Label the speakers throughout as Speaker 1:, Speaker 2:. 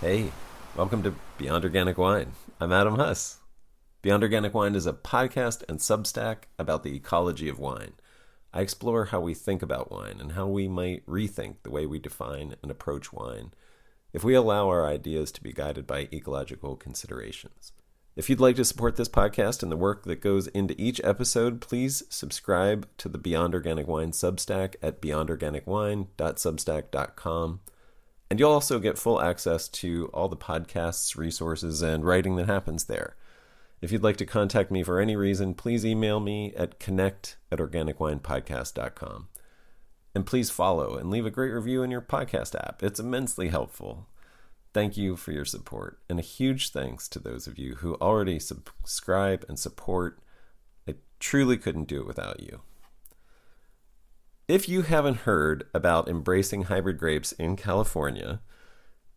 Speaker 1: Hey, welcome to Beyond Organic Wine. I'm Adam Huss. Beyond Organic Wine is a podcast and Substack about the ecology of wine. I explore how we think about wine and how we might rethink the way we define and approach wine if we allow our ideas to be guided by ecological considerations. If you'd like to support this podcast and the work that goes into each episode, please subscribe to the Beyond Organic Wine Substack at beyondorganicwine.substack.com. And you'll also get full access to all the podcasts, resources, and writing that happens there. If you'd like to contact me for any reason, please email me at connect@organicwinepodcast.com. And please follow and leave a great review in your podcast app. It's immensely helpful. Thank you for your support. And a huge thanks to those of you who already subscribe and support. I truly couldn't do it without you. If you haven't heard about Embracing Hybrid Grapes in California,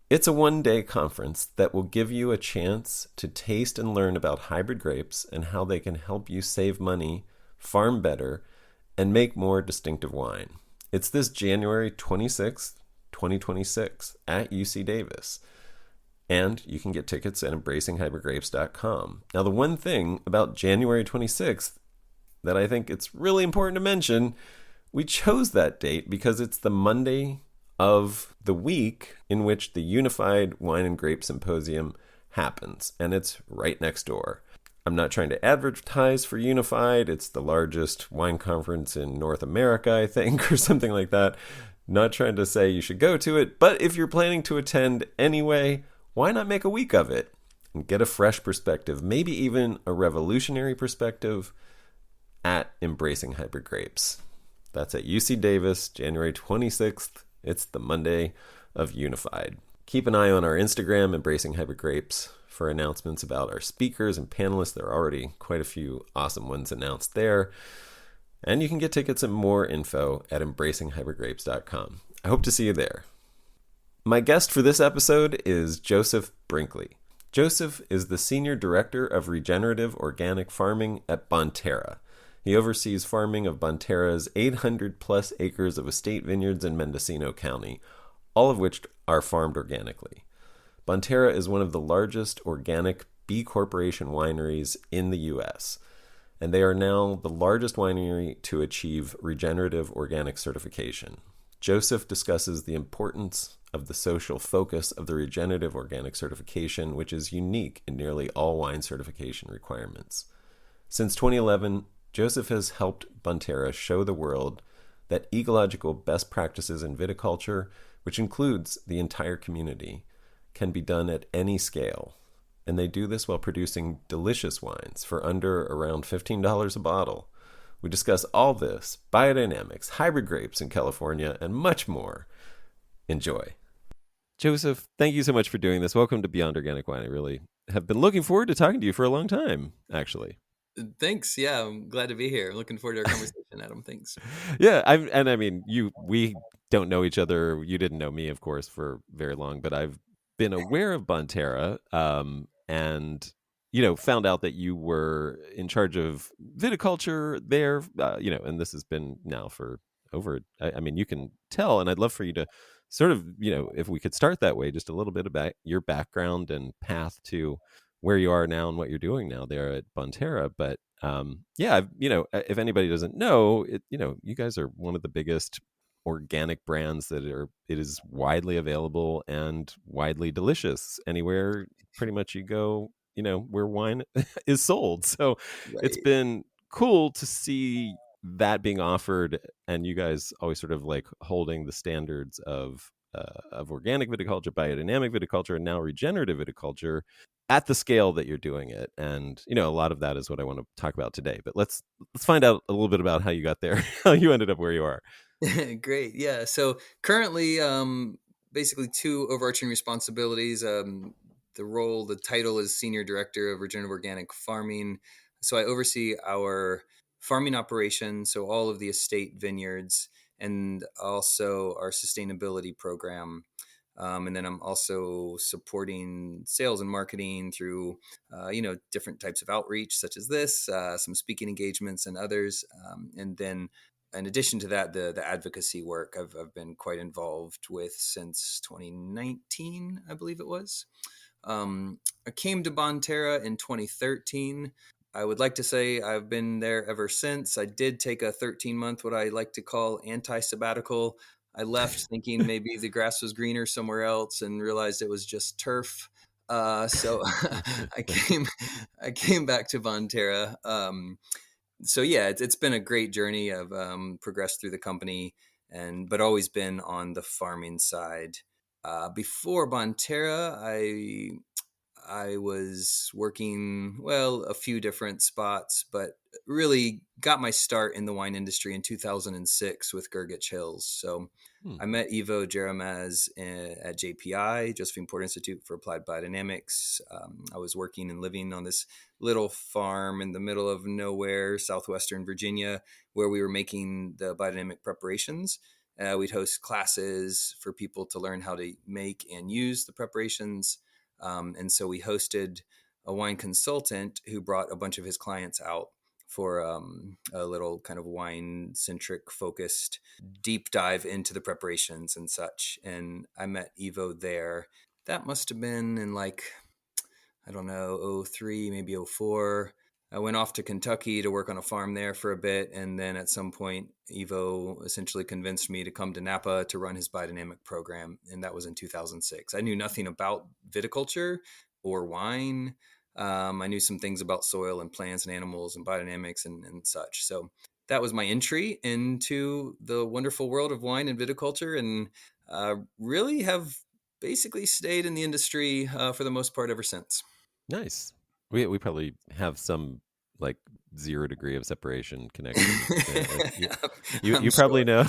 Speaker 1: it's a one-day conference that will give you a chance to taste and learn about hybrid grapes and how they can help you save money, farm better, and make more distinctive wine. It's this January 26th, 2026 at UC Davis. And you can get tickets at embracinghybridgrapes.com. Now, the one thing about January 26th that I think it's really important to mention, we chose that date because it's the Monday of the week in which the Unified Wine and Grape Symposium happens, and it's right next door. I'm not trying to advertise for Unified. It's the largest wine conference in North America, I think, or something like that. Not trying to say you should go to it, but if you're planning to attend anyway, why not make a week of it and get a fresh perspective, maybe even a revolutionary perspective at Embracing Hybrid Grapes. That's at UC Davis, January 26th. It's the Monday of Unified. Keep an eye on our Instagram, Embracing Hybrid Grapes, for announcements about our speakers and panelists. There are already quite a few awesome ones announced there. And you can get tickets and more info at embracinghybridgrapes.com. I hope to see you there. My guest for this episode is Joseph Brinkley. Joseph is the Senior Director of Regenerative Organic Farming at Bonterra. He oversees farming of Bonterra's 800-plus acres of estate vineyards in Mendocino County, all of which are farmed organically. Bonterra is one of the largest organic B Corporation wineries in the U.S., and they are now the largest winery to achieve regenerative organic certification. Joseph discusses the importance of the social focus of the regenerative organic certification, which is unique in nearly all wine certification requirements. Since 2011, Joseph has helped Bonterra show the world that ecological best practices in viticulture, which includes the entire community, can be done at any scale. And they do this while producing delicious wines for under around $15 a bottle. We discuss all this, biodynamics, hybrid grapes in California, and much more. Enjoy. Joseph, thank you so much for doing this. Welcome to Beyond Organic Wine. I really have been looking forward to talking to you for a long time, actually.
Speaker 2: Thanks. Yeah, I'm glad to be here. Looking forward to our conversation, Adam. Thanks.
Speaker 1: Yeah, we don't know each other. You didn't know me, of course, for very long, but I've been aware of Bonterra, and found out that you were in charge of viticulture there. And this has been now for over. I mean, you can tell, and I'd love for you to sort of, if we could start that way, just a little bit about your background and path to where you are now and what you're doing now there at Bonterra. But if anybody doesn't know, you guys are one of the biggest organic brands it is widely available and widely delicious anywhere pretty much you go, where wine is sold. So it's
Speaker 2: Right.
Speaker 1: been cool to see that being offered, and you guys always sort of like holding the standards of organic viticulture, biodynamic viticulture, and now regenerative viticulture at the scale that you're doing it. And a lot of that is what I want to talk about today. But let's find out a little bit about how you got there, how you ended up where you are.
Speaker 2: Great. Yeah. So currently, basically two overarching responsibilities. The title is Senior Director of Regenerative Organic Farming. So I oversee our farming operation, so all of the estate vineyards, and also our sustainability program. And then I'm also supporting sales and marketing through, different types of outreach, such as this, some speaking engagements, and others. And then in addition to that, the advocacy work I've been quite involved with since 2019, I believe it was. I came to Bonterra in 2013. I would like to say I've been there ever since. I did take a 13-month, what I like to call anti-sabbatical. I left thinking maybe the grass was greener somewhere else and realized it was just turf. So I came, I came back to Bonterra. So yeah, it's been a great journey. I've progressed through the company but always been on the farming side. Before Bonterra, I was working, well, a few different spots, but really got my start in the wine industry in 2006 with Gurgitch Hills. So
Speaker 1: Hmm.
Speaker 2: I met Ivo Jeramaz at JPI, Josephine Port Institute for Applied Biodynamics. I was working and living on this little farm in the middle of nowhere, southwestern Virginia, where we were making the biodynamic preparations. We'd host classes for people to learn how to make and use the preparations. And so we hosted a wine consultant who brought a bunch of his clients out for a little kind of wine centric focused deep dive into the preparations and such. And I met Evo there. That must have been in like, I don't know, '03, maybe '04. I went off to Kentucky to work on a farm there for a bit. And then at some point, Evo essentially convinced me to come to Napa to run his biodynamic program. And that was in 2006. I knew nothing about viticulture or wine. I knew some things about soil and plants and animals and biodynamics and such. So that was my entry into the wonderful world of wine and viticulture, and really have basically stayed in the industry for the most part ever since.
Speaker 1: Nice. We probably have some like 0 degree of separation connection. Like
Speaker 2: I'm
Speaker 1: you probably
Speaker 2: sure.
Speaker 1: know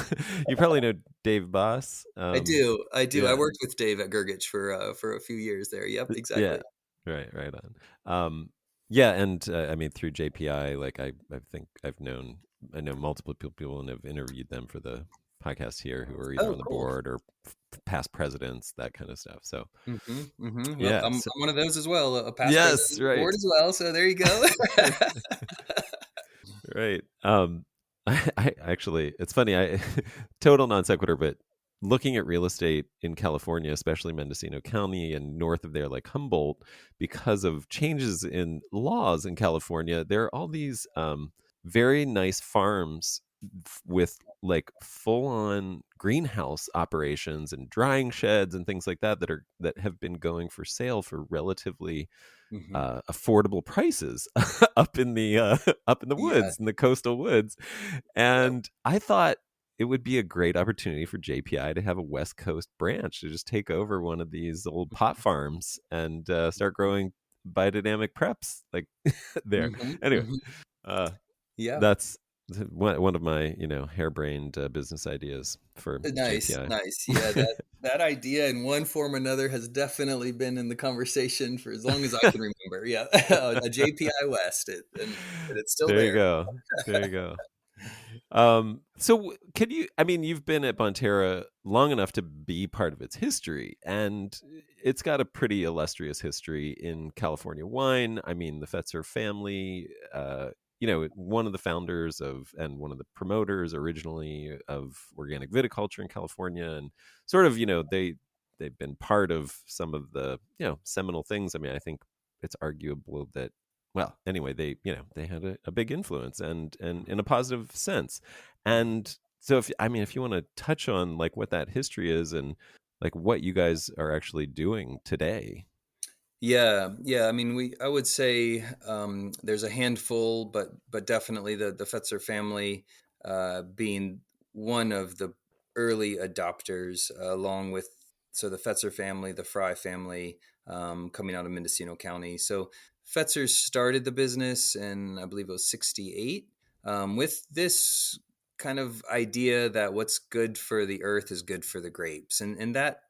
Speaker 1: you probably know Dave Boss.
Speaker 2: I do. I do. I
Speaker 1: Yeah.
Speaker 2: worked with Dave at Gurgitch for a few years there. Yep,
Speaker 1: Yeah.
Speaker 2: exactly.
Speaker 1: Right on. Yeah, and I mean through JPI, like I think I know multiple people and have interviewed them for the podcast here who are either
Speaker 2: Oh,
Speaker 1: on the
Speaker 2: cool.
Speaker 1: board or past presidents, that kind of stuff. So
Speaker 2: Well,
Speaker 1: yeah,
Speaker 2: I'm
Speaker 1: so
Speaker 2: one of those as well, a past president
Speaker 1: yes,
Speaker 2: of the board
Speaker 1: right.
Speaker 2: as well. So there you go.
Speaker 1: Right. I actually, it's funny. I total non sequitur, but looking at real estate in California, especially Mendocino County and north of there, like Humboldt, because of changes in laws in California, there are all these very nice farms with like full on greenhouse operations and drying sheds and things like that that have been going for sale for relatively
Speaker 2: hmm
Speaker 1: affordable prices up in the up in the
Speaker 2: Yeah.
Speaker 1: woods, in the coastal woods.
Speaker 2: Yep.
Speaker 1: And I thought it would be a great opportunity for JPI to have a West Coast branch to just take over one of these old pot farms and start growing biodynamic preps like there. Anyway,
Speaker 2: hmm
Speaker 1: uh,
Speaker 2: Yeah.
Speaker 1: that's one of my harebrained business ideas for
Speaker 2: Nice,
Speaker 1: JPI.
Speaker 2: nice. Yeah, that idea in one form or another has definitely been in the conversation for as long as I can remember. Yeah, a JPI West, and it's still
Speaker 1: There you
Speaker 2: there.
Speaker 1: go. There you go. Can you? I mean, you've been at Bonterra long enough to be part of its history, and it's got a pretty illustrious history in California wine. I mean, the Fetzer family, one of the founders of and one of the promoters originally of organic viticulture in California, and sort of, they've been part of some of the seminal things. I mean, I think it's arguable that well anyway they had a big influence and in a positive sense. And so if you want to touch on like what that history is and like what you guys are actually doing today.
Speaker 2: Yeah, yeah. I mean, I would say there's a handful, but definitely the Fetzer family being one of the early adopters, along with the Fetzer family, the Fry family, coming out of Mendocino County. So Fetzer started the business in, I believe it was '68, with this kind of idea that what's good for the earth is good for the grapes, and that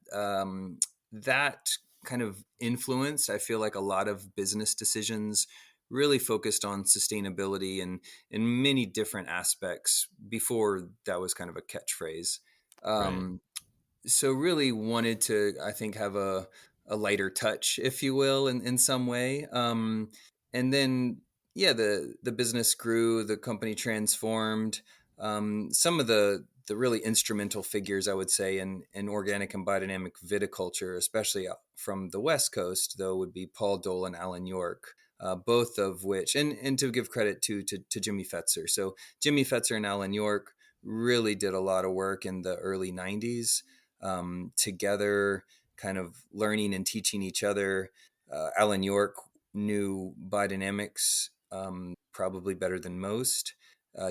Speaker 2: kind of influence, I feel like a lot of business decisions really focused on sustainability and in many different aspects before that was kind of a catchphrase.
Speaker 1: Right.
Speaker 2: Um, so really wanted to, I think, have a lighter touch, if you will, in some way. And then, yeah, the business grew, the company transformed. Some of the really instrumental figures, I would say, in organic and biodynamic viticulture, especially from the West Coast, though, would be Paul Dole and Alan York, both of which, and to give credit to Jimmy Fetzer. So Jimmy Fetzer and Alan York really did a lot of work in the early 90s together, kind of learning and teaching each other. Alan York knew biodynamics probably better than most.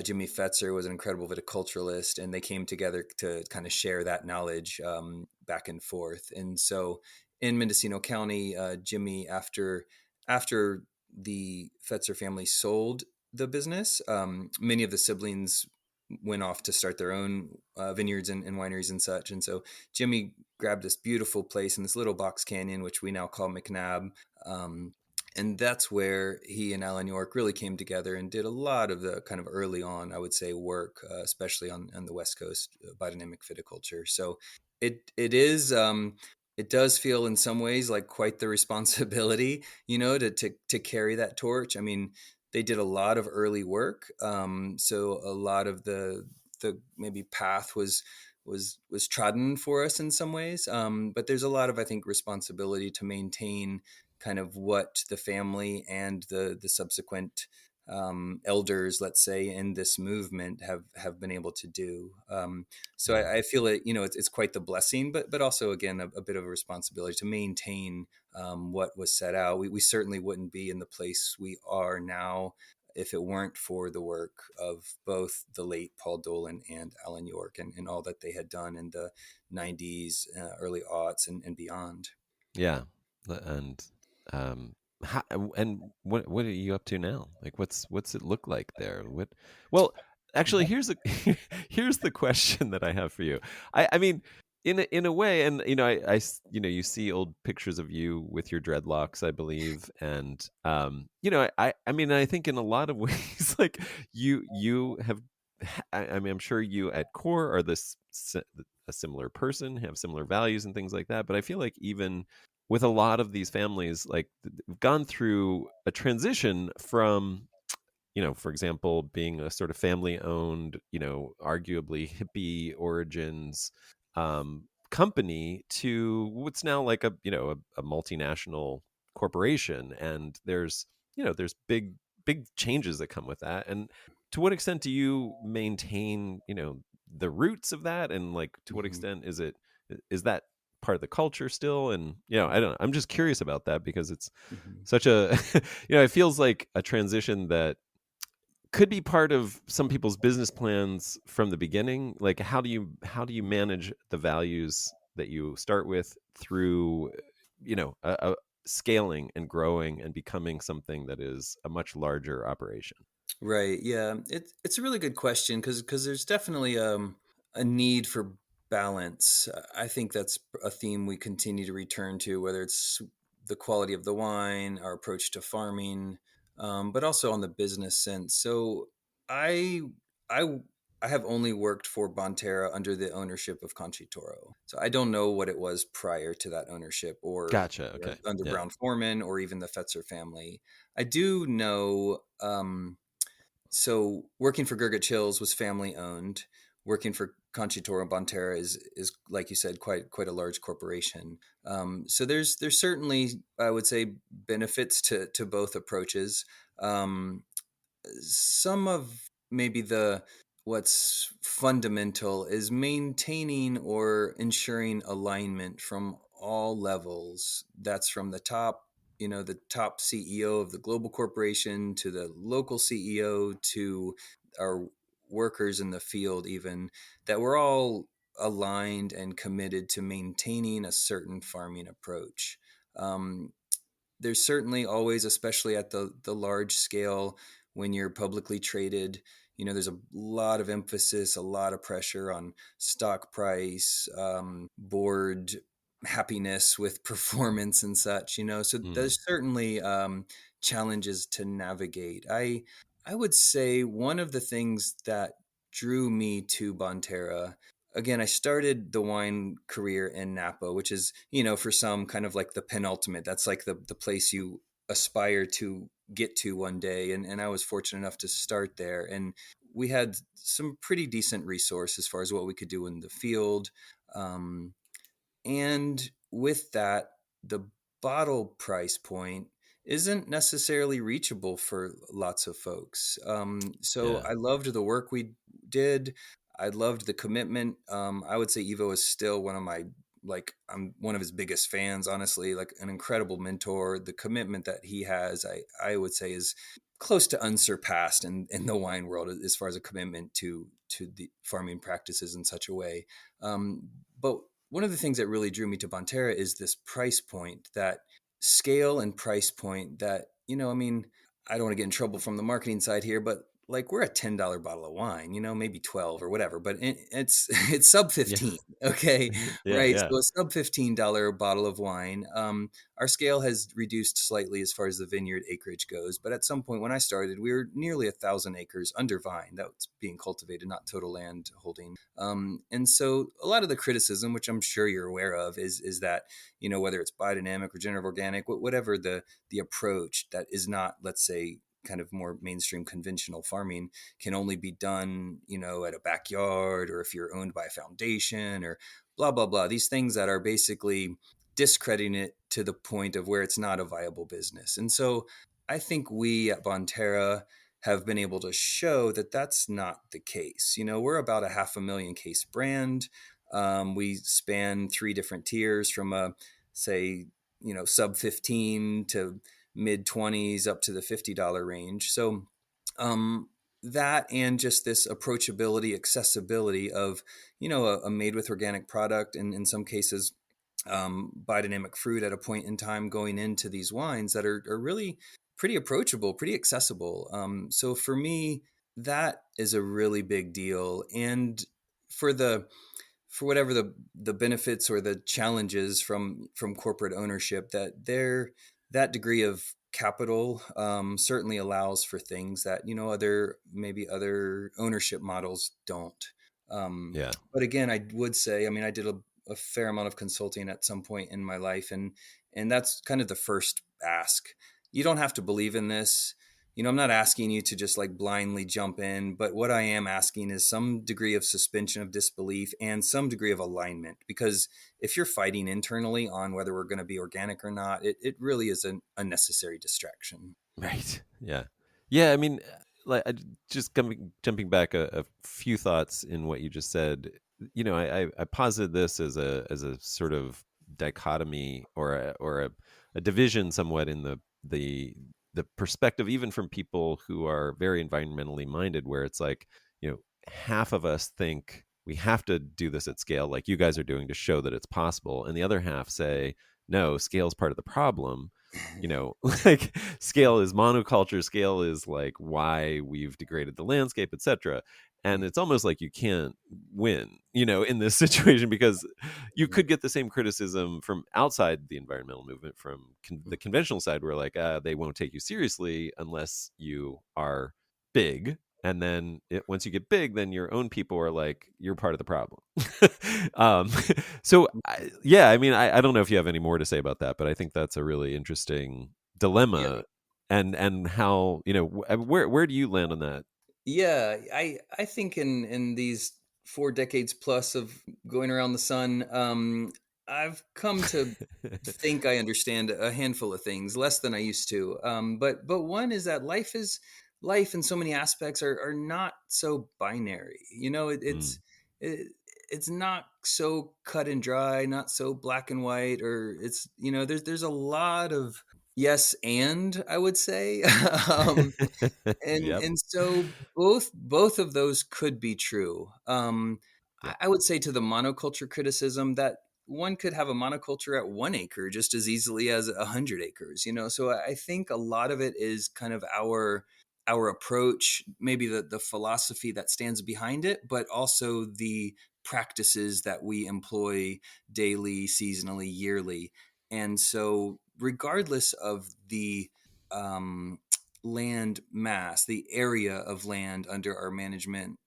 Speaker 2: Jimmy Fetzer was an incredible viticulturalist, and they came together to kind of share that knowledge back and forth. And so, in Mendocino County, Jimmy, after the Fetzer family sold the business, many of the siblings went off to start their own vineyards and wineries and such. And so Jimmy grabbed this beautiful place in this little box canyon, which we now call McNabb. And that's where he and Alan York really came together and did a lot of the kind of early on, I would say, work, especially on the West Coast, biodynamic viticulture. So it is it does feel in some ways like quite the responsibility, to carry that torch. I mean, they did a lot of early work, so a lot of the maybe path was trodden for us in some ways. But there's a lot of, I think, responsibility to maintain kind of what the family and the subsequent elders, let's say, in this movement have been able to do. So
Speaker 1: Yeah.
Speaker 2: I feel it, it's quite the blessing, but also again a bit of a responsibility to maintain what was set out. We certainly wouldn't be in the place we are now if it weren't for the work of both the late Paul Dolan and Alan York, and all that they had done in the 90s, early aughts, and beyond.
Speaker 1: Yeah. And how, and what are you up to now? Like what's it look like there? Well, actually here's a here's the question that I have for you. I mean, in a way, and you see old pictures of you with your dreadlocks, I believe, and I mean, I think in a lot of ways, like you have, I mean, I'm sure you at core are a similar person, have similar values and things like that, but I feel like even with a lot of these families, like gone through a transition from, for example, being a sort of family owned, arguably hippie origins company to what's now like a multinational corporation. And there's big changes that come with that. And to what extent do you maintain, the roots of that? And like, to what
Speaker 2: Mhm.
Speaker 1: extent is that part of the culture still? And, I don't know. I'm just curious about that because it's
Speaker 2: Mhm.
Speaker 1: such a, it feels like a transition that could be part of some people's business plans from the beginning. Like, how do you manage the values that you start with through, a scaling and growing and becoming something that is a much larger operation?
Speaker 2: Right. Yeah. It's a really good question because there's definitely a need for balance. I think that's a theme we continue to return to, whether it's the quality of the wine, our approach to farming, but also on the business sense. So I I I have only worked for Bonterra under the ownership of Conchi Toro. So I don't know what it was prior to that ownership,
Speaker 1: Gotcha.
Speaker 2: or
Speaker 1: Okay.
Speaker 2: under
Speaker 1: Yeah.
Speaker 2: Brown Foreman, or even the Fetzer family. I do know. So working for Gurgit Chills was family owned. Working for Conchitor and Bonterra is like you said, quite a large corporation. So there's certainly, I would say, benefits to both approaches. Um, some of maybe the what's fundamental is maintaining or ensuring alignment from all levels. That's from the top, the top CEO of the global corporation, to the local CEO, to our workers in the field, even, that we're all aligned and committed to maintaining a certain farming approach. um, there's certainly always, especially at the large scale, when you're publicly traded, there's a lot of emphasis, a lot of pressure on stock price, board happiness with performance and such. So
Speaker 1: Mm.
Speaker 2: there's certainly challenges to navigate. I would say one of the things that drew me to Bonterra, again, I started the wine career in Napa, which is, for some kind of like the penultimate. That's like the place you aspire to get to one day. And I was fortunate enough to start there. And we had some pretty decent resource as far as what we could do in the field. Um, and with that, the bottle price point isn't necessarily reachable for lots of folks. So
Speaker 1: Yeah.
Speaker 2: I loved the work we did. I loved the commitment. I would say Evo is still one of my, like, I'm one of his biggest fans, honestly, like an incredible mentor. The commitment that he has, I would say, is close to unsurpassed in the wine world as far as a commitment to the farming practices in such a way. Um, but one of the things that really drew me to Bonterra is this price point, that scale and price point that, I mean, I don't want to get in trouble from the marketing side here, but like we're a $10 bottle of wine, maybe 12 or whatever, but it's it's sub
Speaker 1: Yeah.
Speaker 2: 15. Okay.
Speaker 1: Yeah.
Speaker 2: Right.
Speaker 1: Yeah.
Speaker 2: So a sub $15 bottle of wine. Our scale has reduced slightly as far as the vineyard acreage goes, but at some point when I started, we were nearly 1,000 acres under vine that was being cultivated, not total land holding. And so a lot of the criticism, which I'm sure you're aware of, is that, whether it's biodynamic, regenerative, organic, whatever the approach that is not, let's say, kind of more mainstream conventional farming, can only be done, at a backyard, or if you're owned by a foundation, or blah, blah, blah. These things that are basically discrediting it to the point of where it's not a viable business. And so I think we at Bonterra have been able to show that that's not the case. We're about a 500,000 case brand. We span three different tiers from a, say, sub 15 to mid 20s up to the $50 range. So um, that, and just this approachability, accessibility of, a made with organic product, and in some cases, biodynamic fruit at a point in time going into these wines that are really pretty approachable, pretty accessible. So for me, that is a really big deal. And for the for whatever the benefits or the challenges from corporate ownership, that degree of capital certainly allows for things that other ownership models don't.
Speaker 1: Yeah.
Speaker 2: But again, I would say, I mean, I did a fair amount of consulting at some point in my life, and that's kind of the first ask. You don't have to believe in this. I'm not asking you to just like blindly jump in, but what I am asking is some degree of suspension of disbelief and some degree of alignment. Because if you're fighting internally on whether we're going to be organic or not, it really is an unnecessary distraction.
Speaker 1: Right. Yeah. Yeah. I mean, like, just jumping back a few thoughts in what you just said. I posited this as a sort of dichotomy, or a division somewhat in the perspective, even from people who are very environmentally minded, where it's like, half of us think we have to do this at scale, like you guys are doing, to show that it's possible, and the other half say, no, scale's part of the problem. Like, scale is monoculture, scale is like why we've degraded the landscape, etc. And it's almost like you can't win, in this situation, because you could get the same criticism from outside the environmental movement, from the conventional side, where like, they won't take you seriously unless you are big. And then once you get big, then your own people are like, you're part of the problem. um, so yeah, I mean, I don't know if you have any more to say about that, but I think that's a really interesting
Speaker 2: Yeah.
Speaker 1: dilemma. And how, where do you land on that?
Speaker 2: Yeah, I think in these 4 decades plus of going around the sun, I've come to think I understand a handful of things, less than I used to. But one is that life in so many aspects are not so binary.
Speaker 1: Mm,
Speaker 2: It's not so cut and dry, not so black and white, or there's a lot of yes and, I would say. um, and
Speaker 1: yep.
Speaker 2: and so both of those could be true.
Speaker 1: Yeah.
Speaker 2: I would say to the monoculture criticism that one could have a monoculture at 1 acre just as easily as 100 acres. So I think a lot of it is kind of our approach, maybe the philosophy that stands behind it, but also the practices that we employ daily, seasonally, yearly. And so regardless of the um, land mass, the area of land under our management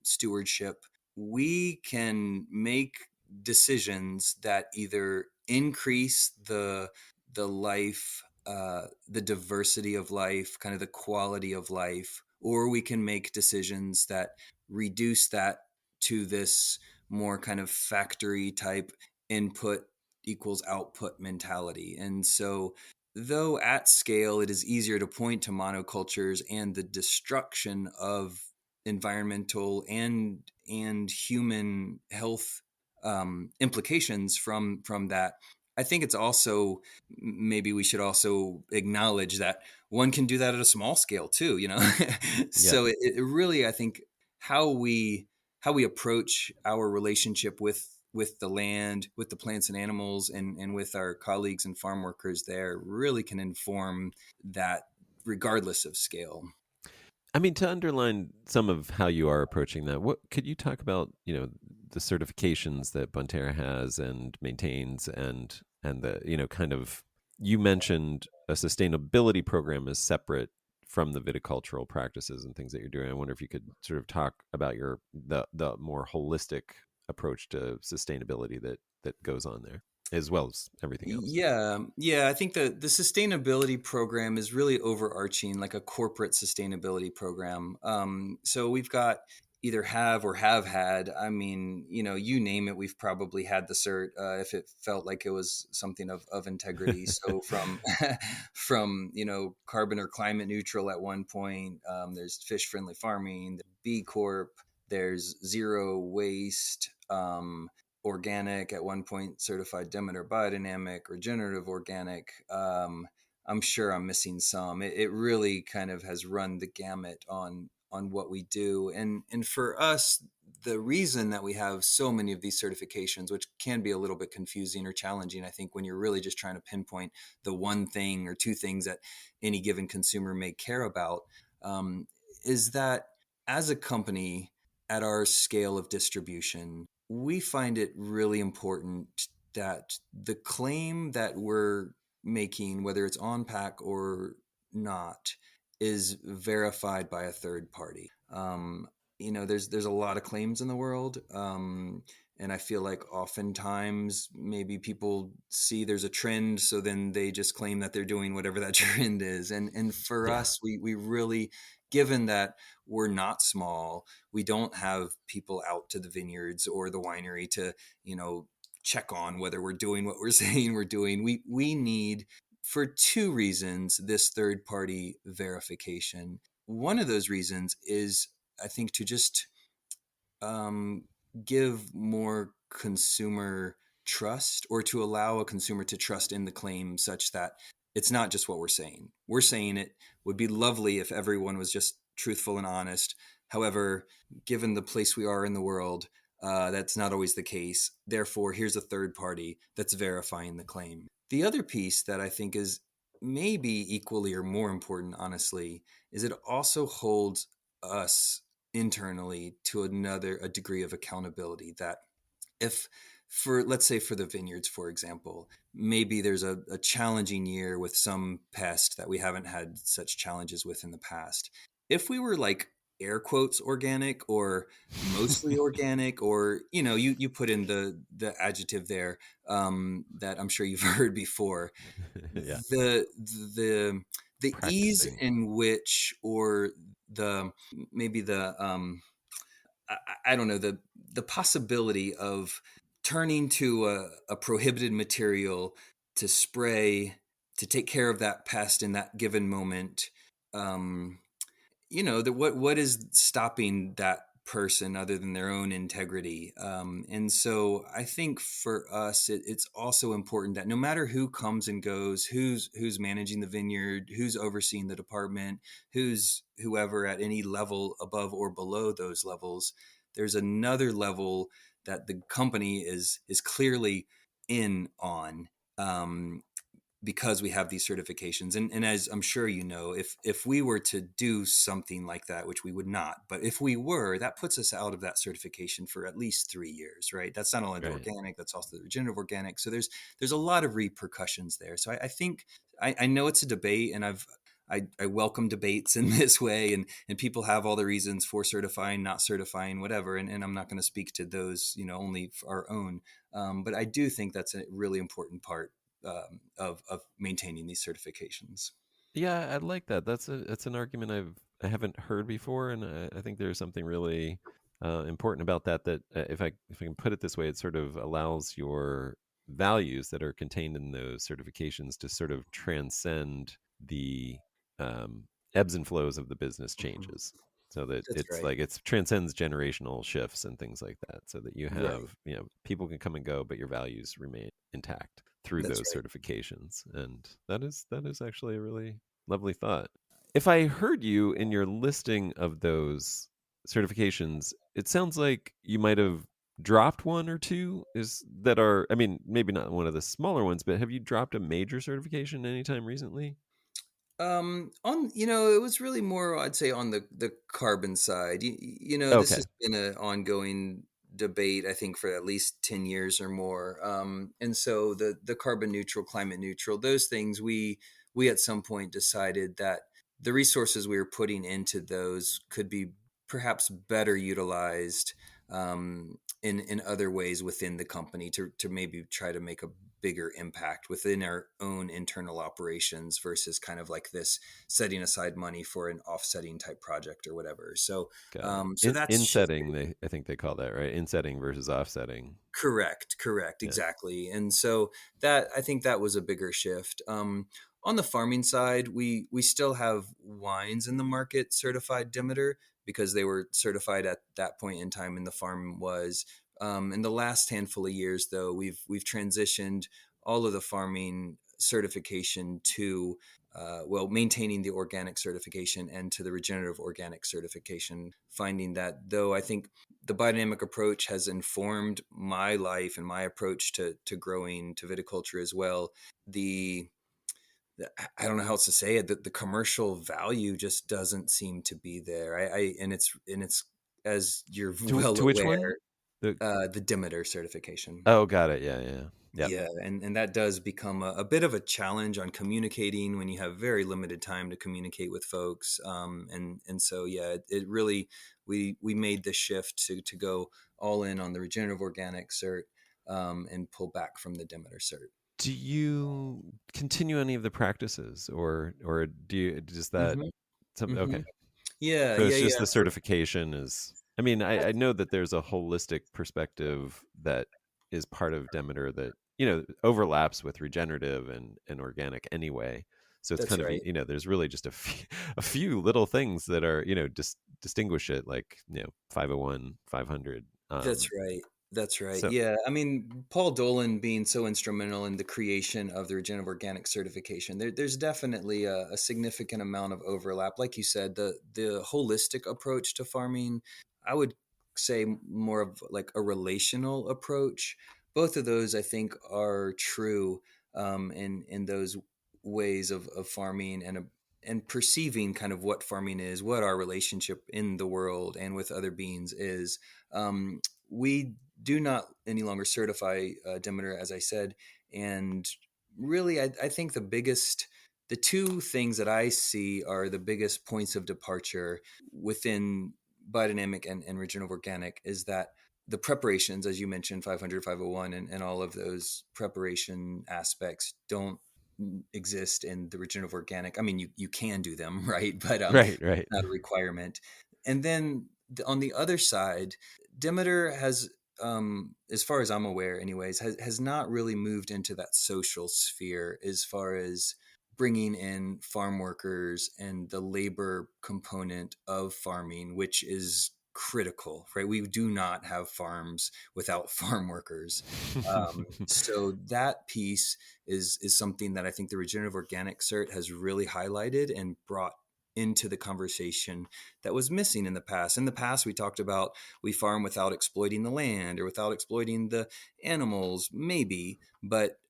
Speaker 2: stewardship, we can make decisions that either increase the life, the diversity of life, kind of the quality of life, or we can make decisions that reduce that to this more kind of factory type input equals output mentality. And so, though at scale it is easier to point to monocultures and the destruction of environmental and human health implications from that, I think it's also, maybe we should also acknowledge that one can do that at a small scale too, you know.
Speaker 1: Yeah.
Speaker 2: So it really, I think, how we approach our relationship with the land, with the plants and animals, and with our colleagues and farm workers there really can inform that regardless of scale.
Speaker 1: I mean, to underline some of how you are approaching that, what could you talk about, the certifications that Bonterra has and maintains, and the, kind of, you mentioned a sustainability program is separate from the viticultural practices and things that you're doing. I wonder if you could sort of talk about the more holistic approach to sustainability that goes on there, as well as everything else.
Speaker 2: Yeah, I think the sustainability program is really overarching, like a corporate sustainability program. So we've got either have or have had. I mean, you name it, we've probably had the cert if it felt like it was something of integrity. So from from carbon or climate neutral at one point. There's fish friendly farming, B Corp. There's zero waste. Organic at one point, certified Demeter biodynamic, regenerative organic. I'm sure I'm missing some. It really kind of has run the gamut on what we do, and for us, the reason that we have so many of these certifications, which can be a little bit confusing or challenging, I think, when you're really just trying to pinpoint the one thing or two things that any given consumer may care about, um, is that as a company at our scale of distribution, we find it really important that the claim that we're making, whether it's on pack or not, is verified by a third party. There's a lot of claims in the world, and I feel like oftentimes maybe people see there's a trend, so then they just claim that they're doing whatever that trend is. And for
Speaker 1: Yeah.
Speaker 2: us, we really, given that we're not small, we don't have people out to the vineyards or the winery to, check on whether we're doing what we're saying we're doing. We need, for two reasons, this third party verification. One of those reasons is, I think, to just um, give more consumer trust, or to allow a consumer to trust in the claim such that it's not just what we're saying. We're saying it would be lovely if everyone was just truthful and honest. However, given the place we are in the world, that's not always the case. Therefore, here's a third party that's verifying the claim. The other piece that I think is maybe equally or more important, honestly, is it also holds us internally to a degree of accountability. That if, for, let's say, for the vineyards, for example, maybe there's a challenging year with some pest that we haven't had such challenges with in the past. If we were, like, air quotes organic, or mostly organic, or you put in the adjective there, that I'm sure you've heard before,
Speaker 1: Yeah.
Speaker 2: the the the ease
Speaker 1: Practicing.
Speaker 2: in which, or the maybe the I don't know, the possibility of turning to a prohibited material to spray to take care of that pest in that given moment. um what is stopping that person other than their own integrity? And so I think for us, it's also important that no matter who comes and goes, who's managing the vineyard, who's overseeing the department, who's whoever at any level above or below those levels, there's another level that the company is clearly in on, because we have these certifications. And as I'm sure you know, if we were to do something like that, which we would not, but if we were, that puts us out of that certification for at least 3 years, right? That's not only the
Speaker 1: Right.
Speaker 2: organic, that's also the regenerative organic. So there's a lot of repercussions there. So I think, I know it's a debate, and I welcome debates in this way, and people have all the reasons for certifying, not certifying, whatever. And I'm not going to speak to those, only for our own. But I do think that's a really important part, of maintaining these certifications.
Speaker 1: Yeah, I like that. That's an argument haven't heard before, and I think there's something really important about that. That if I can put it this way, it sort of allows your values that are contained in those certifications to sort of transcend the um, ebbs and flows of the business
Speaker 2: Mhm.
Speaker 1: changes. So that
Speaker 2: That's
Speaker 1: it's
Speaker 2: right.
Speaker 1: like it transcends generational shifts and things like that. So that you
Speaker 2: Right.
Speaker 1: have, people can come and go, but your values remain intact through
Speaker 2: That's
Speaker 1: those
Speaker 2: right.
Speaker 1: certifications, and that is actually a really lovely thought. If I heard you in your listing of those certifications, it sounds like you might have dropped one or two is that are, I mean, maybe not one of the smaller ones, but have you dropped a major certification anytime recently?
Speaker 2: On it was really more, I'd say, on the carbon side. This
Speaker 1: Okay.
Speaker 2: has been an ongoing debate, I think, for at least 10 years or more. And so the carbon neutral, climate neutral, those things, we at some point decided that the resources we were putting into those could be perhaps better utilized in other ways within the company to maybe try to make a bigger impact within our own internal operations versus kind of like this setting aside money for an offsetting type project or whatever. So,
Speaker 1: Got it.
Speaker 2: so that's
Speaker 1: Insetting,
Speaker 2: shifted.
Speaker 1: I think they call that, right? Insetting versus offsetting.
Speaker 2: Correct,
Speaker 1: Yeah.
Speaker 2: exactly. And so that I think that was a bigger shift. On the farming side, we still have wines in the market certified Demeter because they were certified at that point in time, and the farm was. In the last handful of years, though, we've transitioned all of the farming certification to maintaining the organic certification and to the regenerative organic certification, finding that though I think the biodynamic approach has informed my life and my approach to growing to viticulture as well. The, I don't know how else to say it. The commercial value just doesn't seem to be there. And it's as you're well
Speaker 1: To which one?
Speaker 2: aware,
Speaker 1: The
Speaker 2: the Demeter certification.
Speaker 1: Oh, got it. Yeah, yeah. Yeah.
Speaker 2: Yeah, and that does become a bit of a challenge on communicating when you have very limited time to communicate with folks. And so yeah, it really we made the shift to go all in on the regenerative organic cert, and pull back from the Demeter cert.
Speaker 1: Do you continue any of the practices, or do you does that
Speaker 2: Hmm.
Speaker 1: some
Speaker 2: Hmm.
Speaker 1: okay.
Speaker 2: Yeah,
Speaker 1: So
Speaker 2: yeah,
Speaker 1: it's just
Speaker 2: yeah.
Speaker 1: the
Speaker 2: So
Speaker 1: certification is, I mean, I
Speaker 2: that's
Speaker 1: know that there's a holistic perspective that is part of Demeter that, overlaps with regenerative and organic anyway. So it's
Speaker 2: that's
Speaker 1: kind of,
Speaker 2: right.
Speaker 1: there's really just a few little things that are, distinguish it, like, 501, 500.
Speaker 2: That's right. That's right.
Speaker 1: So
Speaker 2: Yeah. I mean, Paul Dolan being so instrumental in the creation of the regenerative organic certification, there's definitely a significant amount of overlap. Like you said, the holistic approach to farming, I would say more of like a relational approach. Both of those, I think, are true in those ways of farming and perceiving kind of what farming is, what our relationship in the world and with other beings is. We do not any longer certify Demeter, as I said. And really, I think the two things that I see are the biggest points of departure within biodynamic and regenerative organic is that the preparations, as you mentioned, 500, 501, and all of those preparation aspects don't exist in the regenerative organic. I mean, you can do them, right? But
Speaker 1: right, right.
Speaker 2: not a requirement. And then on the other side, Demeter has, as far as I'm aware, anyways, has not really moved into that social sphere as far as bringing in farm workers and the labor component of farming, which is critical, right? We do not have farms without farm workers. So that piece is something that I think the regenerative organic cert has really highlighted and brought into the conversation that was missing in the past. In the past, we talked about we farm without exploiting the land or without exploiting the animals, maybe. But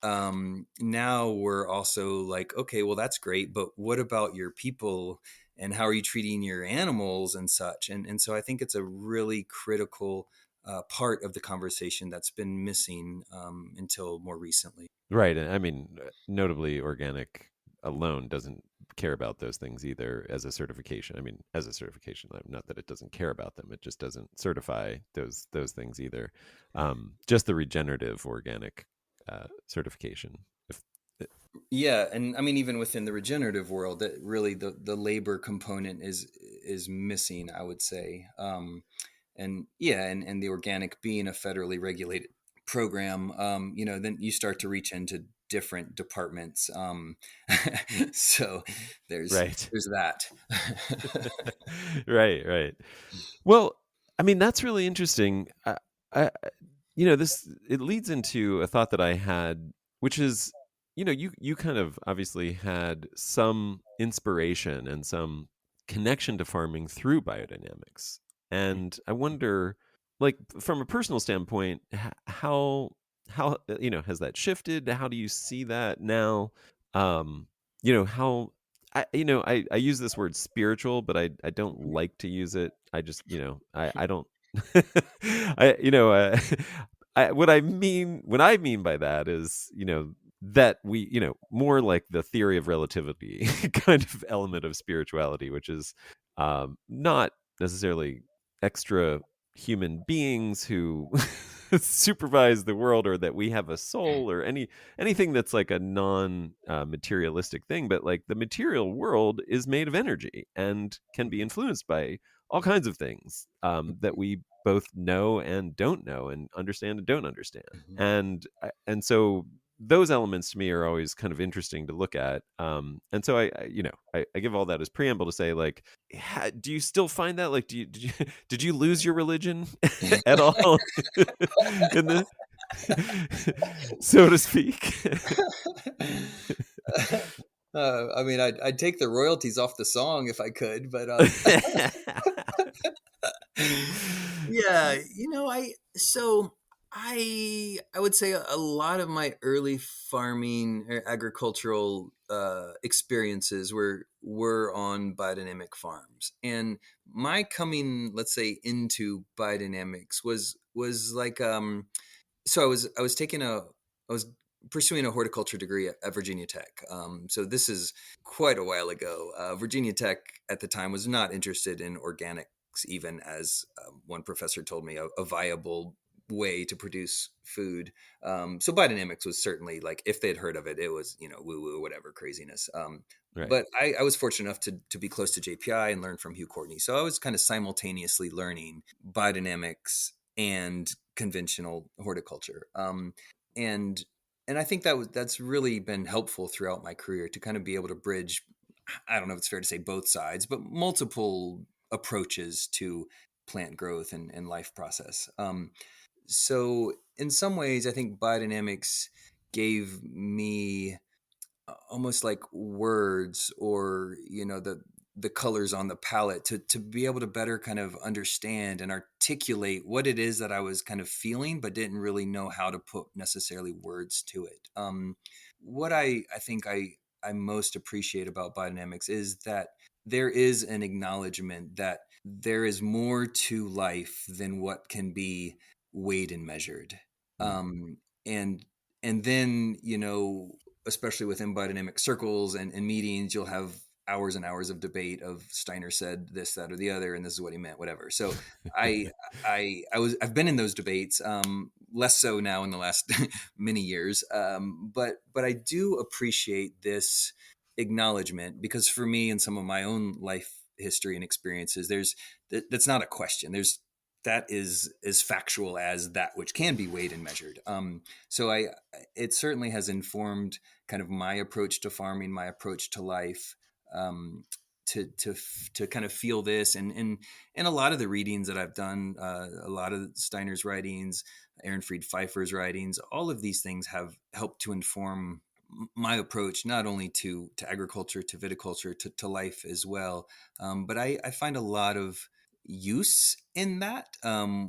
Speaker 2: now we're also like, okay, well, that's great. But what about your people and how are you treating your animals and such? And so I think it's a really critical part of the conversation that's been missing until more recently.
Speaker 1: Right. And I mean, notably, organic alone doesn't care about those things either as a certification. I mean, as a certification, not that it doesn't care about them, it just doesn't certify those things either. Just the regenerative organic certification. If,
Speaker 2: Yeah, and I mean even within the regenerative world, that really the labor component is missing, I would say. And yeah, and the organic being a federally regulated program, then you start to reach into different departments. So there's
Speaker 1: Right.
Speaker 2: there's that.
Speaker 1: Right, right. Well, I mean, that's really interesting. This it leads into a thought that I had, which is, you kind of obviously had some inspiration and some connection to farming through biodynamics, and I wonder, like, from a personal standpoint, how has that shifted? How do you see that now? How I use this word spiritual, but I don't like to use it. I just, I don't I what I mean by that is, that we, more like the theory of relativity kind of element of spirituality, which is not necessarily extra human beings who supervise the world, or that we have a soul, or anything that's like a non materialistic thing, but like the material world is made of energy and can be influenced by all kinds of things that we both know and don't know, and understand and don't understand. And so those elements to me are always kind of interesting to look at. And so I give all that as preamble to say, like, do you still find that, like, did you lose your religion at all in the so to speak?
Speaker 2: I mean, I'd take the royalties off the song if I could, but yeah, I would say a lot of my early farming or agricultural experiences were on biodynamic farms, and my coming, let's say, into biodynamics was like so I was taking a I was pursuing a horticulture degree at Virginia Tech. So this is quite a while ago. Virginia Tech at the time was not interested in organics, even as one professor told me, a viable way to produce food. So biodynamics was certainly, like, if they'd heard of it, it was, woo woo, whatever craziness.
Speaker 1: Right.
Speaker 2: But I was fortunate enough to be close to JPI and learn from Hugh Courtney. So I was kind of simultaneously learning biodynamics and conventional horticulture. And and I think that's really been helpful throughout my career to kind of be able to bridge. I don't know if it's fair to say both sides, but multiple approaches to plant growth and life process. So in some ways, I think biodynamics gave me almost like words, or the colors on the palette, to be able to better kind of understand and articulate what it is that I was kind of feeling, but didn't really know how to put necessarily words to it. What I think I most appreciate about biodynamics is that there is an acknowledgement that there is more to life than what can be weighed and measured.
Speaker 1: Mm.
Speaker 2: And and then, especially within biodynamic circles and meetings, you'll have hours and hours of debate of Steiner said this, that, or the other, and this is what he meant, whatever. So I I've been in those debates, less so now in the last many years, but I do appreciate this acknowledgement, because for me, and some of my own life history and experiences, that's not a question. That is as factual as that which can be weighed and measured. So it certainly has informed kind of my approach to farming, my approach to life, um, to kind of feel this, and a lot of the readings that I've done, a lot of Steiner's writings, Aaron Fried Pfeiffer's writings, all of these things have helped to inform my approach, not only to agriculture, to viticulture, to life as well. But I find a lot of use in that,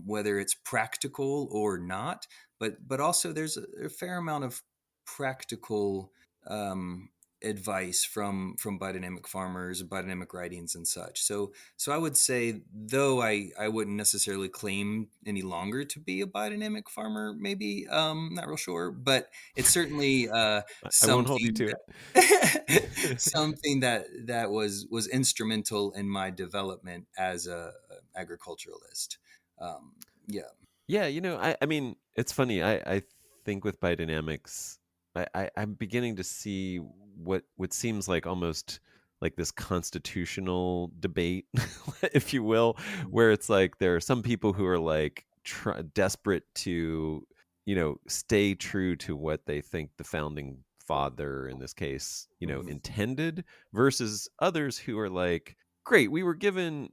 Speaker 2: whether it's practical or not. But also there's a fair amount of practical advice from biodynamic farmers, biodynamic writings, and such. So I would say, though I wouldn't necessarily claim any longer to be a biodynamic farmer, maybe, not real sure, but it's certainly
Speaker 1: I won't hold you
Speaker 2: something
Speaker 1: to
Speaker 2: that
Speaker 1: it.
Speaker 2: something that was instrumental in my development as a agriculturalist. Yeah.
Speaker 1: Yeah, I mean, it's funny. I think with biodynamics, I'm beginning to see what seems like almost like this constitutional debate, if you will,
Speaker 2: Mhm.
Speaker 1: where it's like there are some people who are like desperate to, stay true to what they think the founding father, in this case,
Speaker 2: Mhm.
Speaker 1: intended, versus others who are like, great, we were given,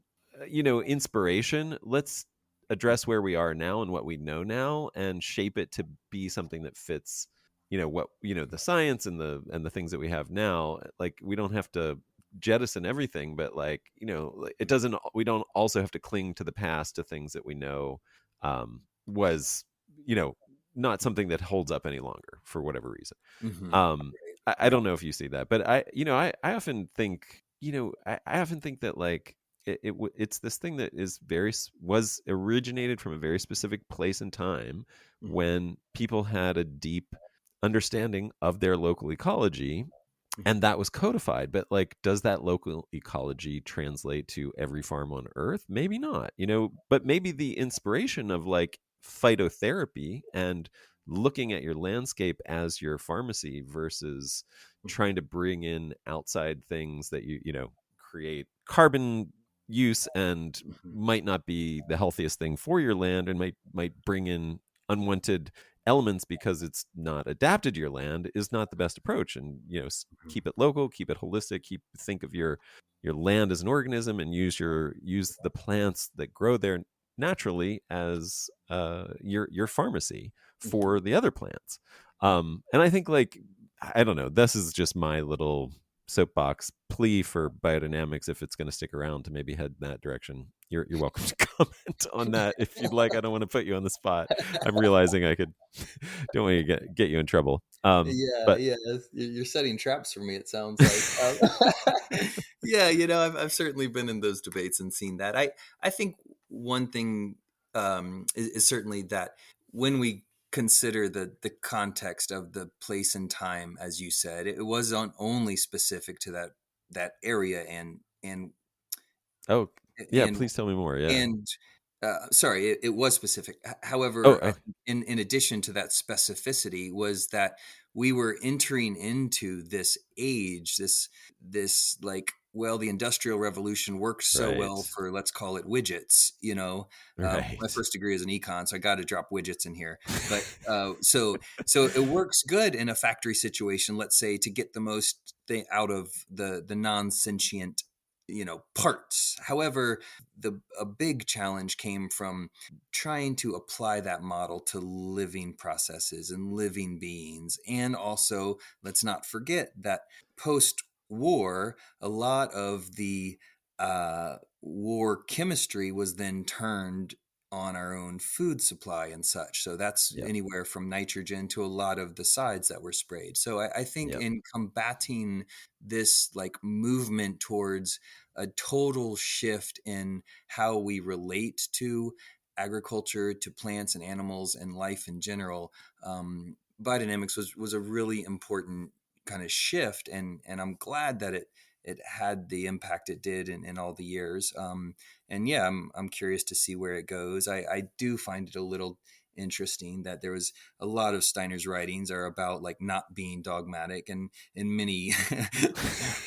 Speaker 1: inspiration. Let's address where we are now and what we know now and shape it to be something that fits, what, the science and the things that we have now. Like, we don't have to jettison everything, but like, it doesn't, we don't also have to cling to the past, to things that we know was, you know not something that holds up any longer for whatever reason.
Speaker 2: Mhm.
Speaker 1: um
Speaker 2: Right.
Speaker 1: I don't know if you see that, but I often think, I often think that like it's this thing that is was originated from a very specific place and time,
Speaker 2: Mhm.
Speaker 1: when people had a deep understanding of their local ecology,
Speaker 2: Mhm.
Speaker 1: and that was codified. But like, does that local ecology translate to every farm on earth? Maybe not, but maybe the inspiration of like phytotherapy and looking at your landscape as your pharmacy, versus
Speaker 2: Mhm.
Speaker 1: trying to bring in outside things that create carbon use and
Speaker 2: Mhm.
Speaker 1: might not be the healthiest thing for your land, and might bring in unwanted elements because it's not adapted to your land, is not the best approach. And
Speaker 2: Mhm.
Speaker 1: keep it local, keep it holistic, think of your land as an organism, and use the plants that grow there naturally as your pharmacy
Speaker 2: Mhm.
Speaker 1: for the other plants. And I think, like, I don't know, this is just my little soapbox plea for biodynamics, if it's going to stick around, to maybe head in that direction. You're welcome to comment on that if you'd like. I don't want to put you on the spot. I'm realizing I could don't want to get you in trouble.
Speaker 2: Yeah,
Speaker 1: But
Speaker 2: yeah, you're setting traps for me, it sounds like. Yeah, I've certainly been in those debates and seen that. I think one thing is certainly that when we consider the context of the place and time, as you said, it wasn't only specific to that area
Speaker 1: oh yeah,
Speaker 2: and
Speaker 1: please tell me more. Yeah.
Speaker 2: and sorry, it was specific.
Speaker 1: Oh,
Speaker 2: However, I
Speaker 1: oh,
Speaker 2: think in addition to that specificity, was that we were entering into this age, this like, well, the industrial revolution worked so well
Speaker 1: right,
Speaker 2: for, let's call it, widgets. My
Speaker 1: right.
Speaker 2: first degree is in econ, so I got to drop widgets in here. But so it works good in a factory situation, let's say, to get the most thing out of the non sentient parts. However, a big challenge came from trying to apply that model to living processes and living beings. And also, let's not forget that post war, a lot of the war chemistry was then turned on our own food supply and such. So that's
Speaker 1: Yep,
Speaker 2: anywhere from nitrogen to a lot of the sides that were sprayed. So I think
Speaker 1: yep,
Speaker 2: in combating this like movement towards a total shift in how we relate to agriculture, to plants and animals, and life in general, biodynamics was a really important kind of shift, and I'm glad that it had the impact it did in all the years. And yeah, I'm curious to see where it goes. I do find it a little interesting that there was a lot of Steiner's writings are about like not being dogmatic, and in many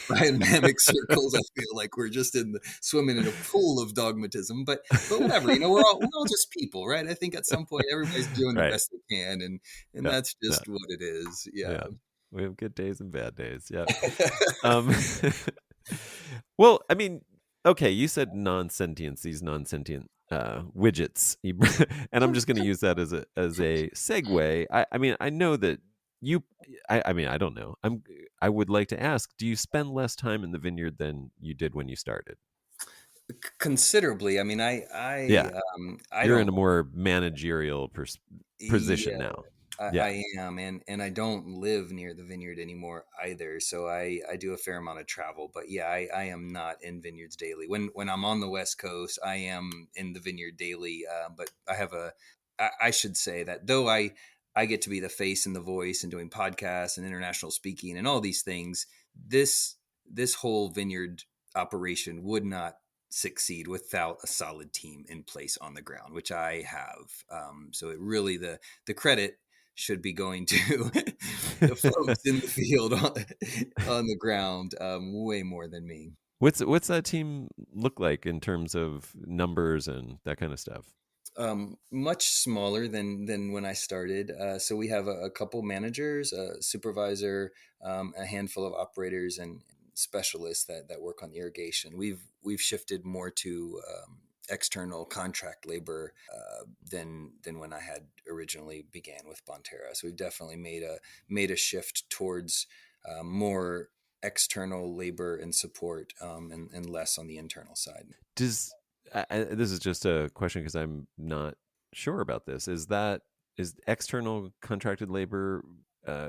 Speaker 2: biodynamic circles, I feel like we're just swimming in a pool of dogmatism. But whatever, we're all just people, right? I think at some point everybody's doing the
Speaker 1: right.
Speaker 2: best they can, and
Speaker 1: Yeah,
Speaker 2: that's
Speaker 1: yeah,
Speaker 2: just what it is. Yeah.
Speaker 1: yeah. We have good days and bad days. Yep. Um, well, I mean, okay, you said non-sentience, these non-sentient widgets, and I'm just going to use that as a segue. I mean, I know that you. I mean, I don't know. I would like to ask: do you spend less time in the vineyard than you did when you started?
Speaker 2: Considerably. I mean,
Speaker 1: Yeah,
Speaker 2: I
Speaker 1: you're in
Speaker 2: don't.
Speaker 1: a more managerial position
Speaker 2: Yeah,
Speaker 1: now. Yeah,
Speaker 2: I am, and I don't live near the vineyard anymore either. So I do a fair amount of travel, but yeah, I am not in vineyards daily. When I'm on the West Coast, I am in the vineyard daily. But I have I should say that though I get to be the face and the voice and doing podcasts and international speaking and all these things, this whole vineyard operation would not succeed without a solid team in place on the ground, which I have. So it really, the credit should be going to the folks in the field on the ground, way more than me.
Speaker 1: What's that team look like in terms of numbers and that kind of stuff?
Speaker 2: Much smaller than when I started. So we have a couple managers, a supervisor, a handful of operators and specialists that work on the irrigation. We've shifted more to external contract labor than when I had originally began with Bonterra. So we've definitely made a shift towards more external labor and support, and less on the internal side.
Speaker 1: Does this is just a question because I'm not sure about this. Is external contracted labor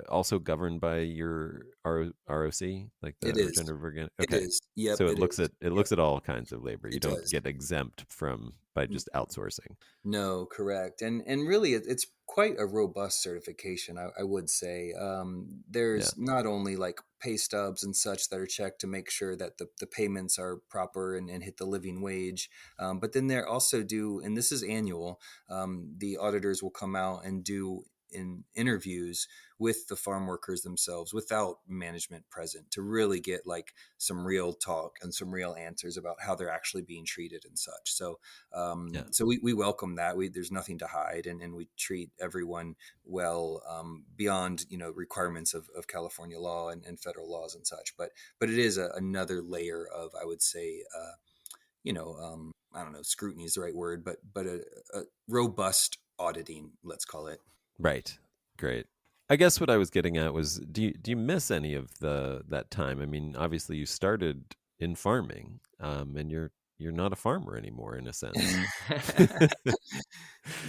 Speaker 1: also governed by your ROC, like
Speaker 2: It
Speaker 1: the
Speaker 2: is.
Speaker 1: regenerative organic?
Speaker 2: It
Speaker 1: Okay,
Speaker 2: is. Yep,
Speaker 1: so
Speaker 2: it is.
Speaker 1: it
Speaker 2: Yep,
Speaker 1: looks at all kinds of labor. You
Speaker 2: it
Speaker 1: don't
Speaker 2: does.
Speaker 1: get exempt from by just outsourcing.
Speaker 2: No, correct. And really, it's quite a robust certification, I would say.
Speaker 1: Yeah,
Speaker 2: There's not only like pay stubs and such that are checked to make sure that the payments are proper and hit the living wage. But then they're also do, and this is annual, the auditors will come out and do in interviews with the farm workers themselves without management present to really get like some real talk and some real answers about how they're actually being treated and such.
Speaker 1: yeah,
Speaker 2: So we welcome that. There's nothing to hide, and we treat everyone well, beyond requirements of California law and federal laws and such. But it is another layer of, I would say, I don't know, scrutiny is the right word, but a robust auditing, let's call it.
Speaker 1: right, great. I guess what I was getting at was, do you miss any of the that time? I mean, obviously you started in farming, and you're not a farmer anymore in a sense.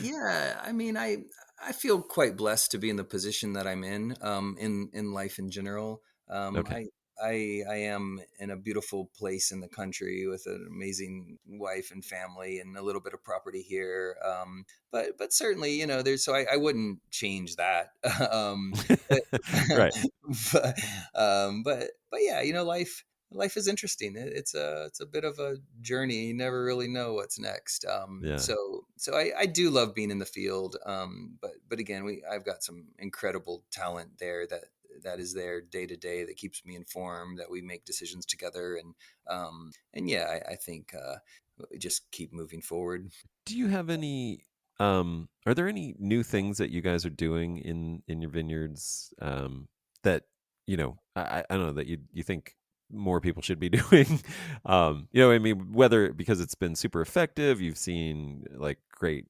Speaker 2: Yeah, I mean, I feel quite blessed to be in the position that I'm in life in general. Um,
Speaker 1: Okay.
Speaker 2: I I am in a beautiful place in the country with an amazing wife and family and a little bit of property here. But certainly, there's I wouldn't change that. But,
Speaker 1: Right.
Speaker 2: but but yeah, life is interesting. It's a bit of a journey. You never really know what's next.
Speaker 1: Yeah.
Speaker 2: So I do love being in the field. But again, I've got some incredible talent there that is there day to day that keeps me informed. That we make decisions together, and yeah, I think we just keep moving forward.
Speaker 1: Do you have any are there any new things that you guys are doing in your vineyards that I don't know that you think more people should be doing? I mean, whether because it's been super effective, you've seen like great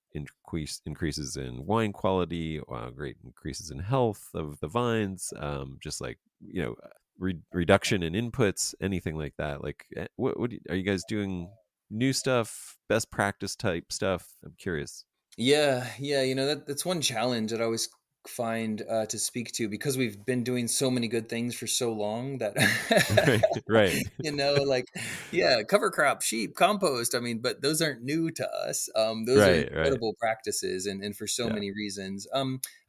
Speaker 1: increases in wine quality, great increases in health of the vines, just like reduction in inputs, anything like that. Like, are you guys doing new stuff, best practice type stuff? I'm curious.
Speaker 2: Yeah. That's one challenge that I always find to speak to because we've been doing so many good things for so long that
Speaker 1: Right, right,
Speaker 2: like yeah, cover crop, sheep, compost. I mean, but those aren't new to us. Those are
Speaker 1: right, right.
Speaker 2: incredible practices, and for so
Speaker 1: Yeah.
Speaker 2: many reasons.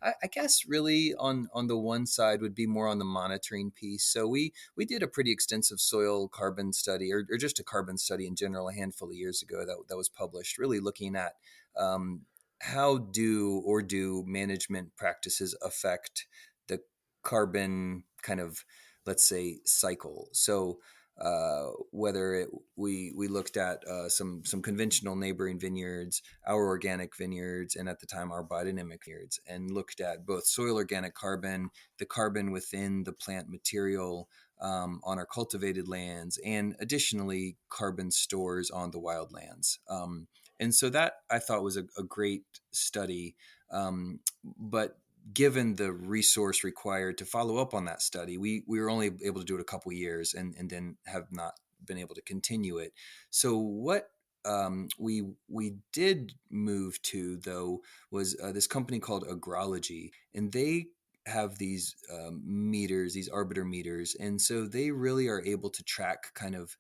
Speaker 2: I guess really on the one side would be more on the monitoring piece. So we did a pretty extensive soil carbon study, or just a carbon study in general, a handful of years ago that was published, really looking at um, how do management practices affect the carbon kind of, let's say, cycle. So whether we looked at some conventional neighboring vineyards, our organic vineyards, and at the time our biodynamic vineyards, and looked at both soil organic carbon, the carbon within the plant material, on our cultivated lands, and additionally carbon stores on the wildlands. And so that I thought was a great study. But given the resource required to follow up on that study, we were only able to do it a couple years, and then have not been able to continue it. So what we did move to, though, was this company called Agrology, and they have these meters, these arbiter meters, and so they really are able to track kind of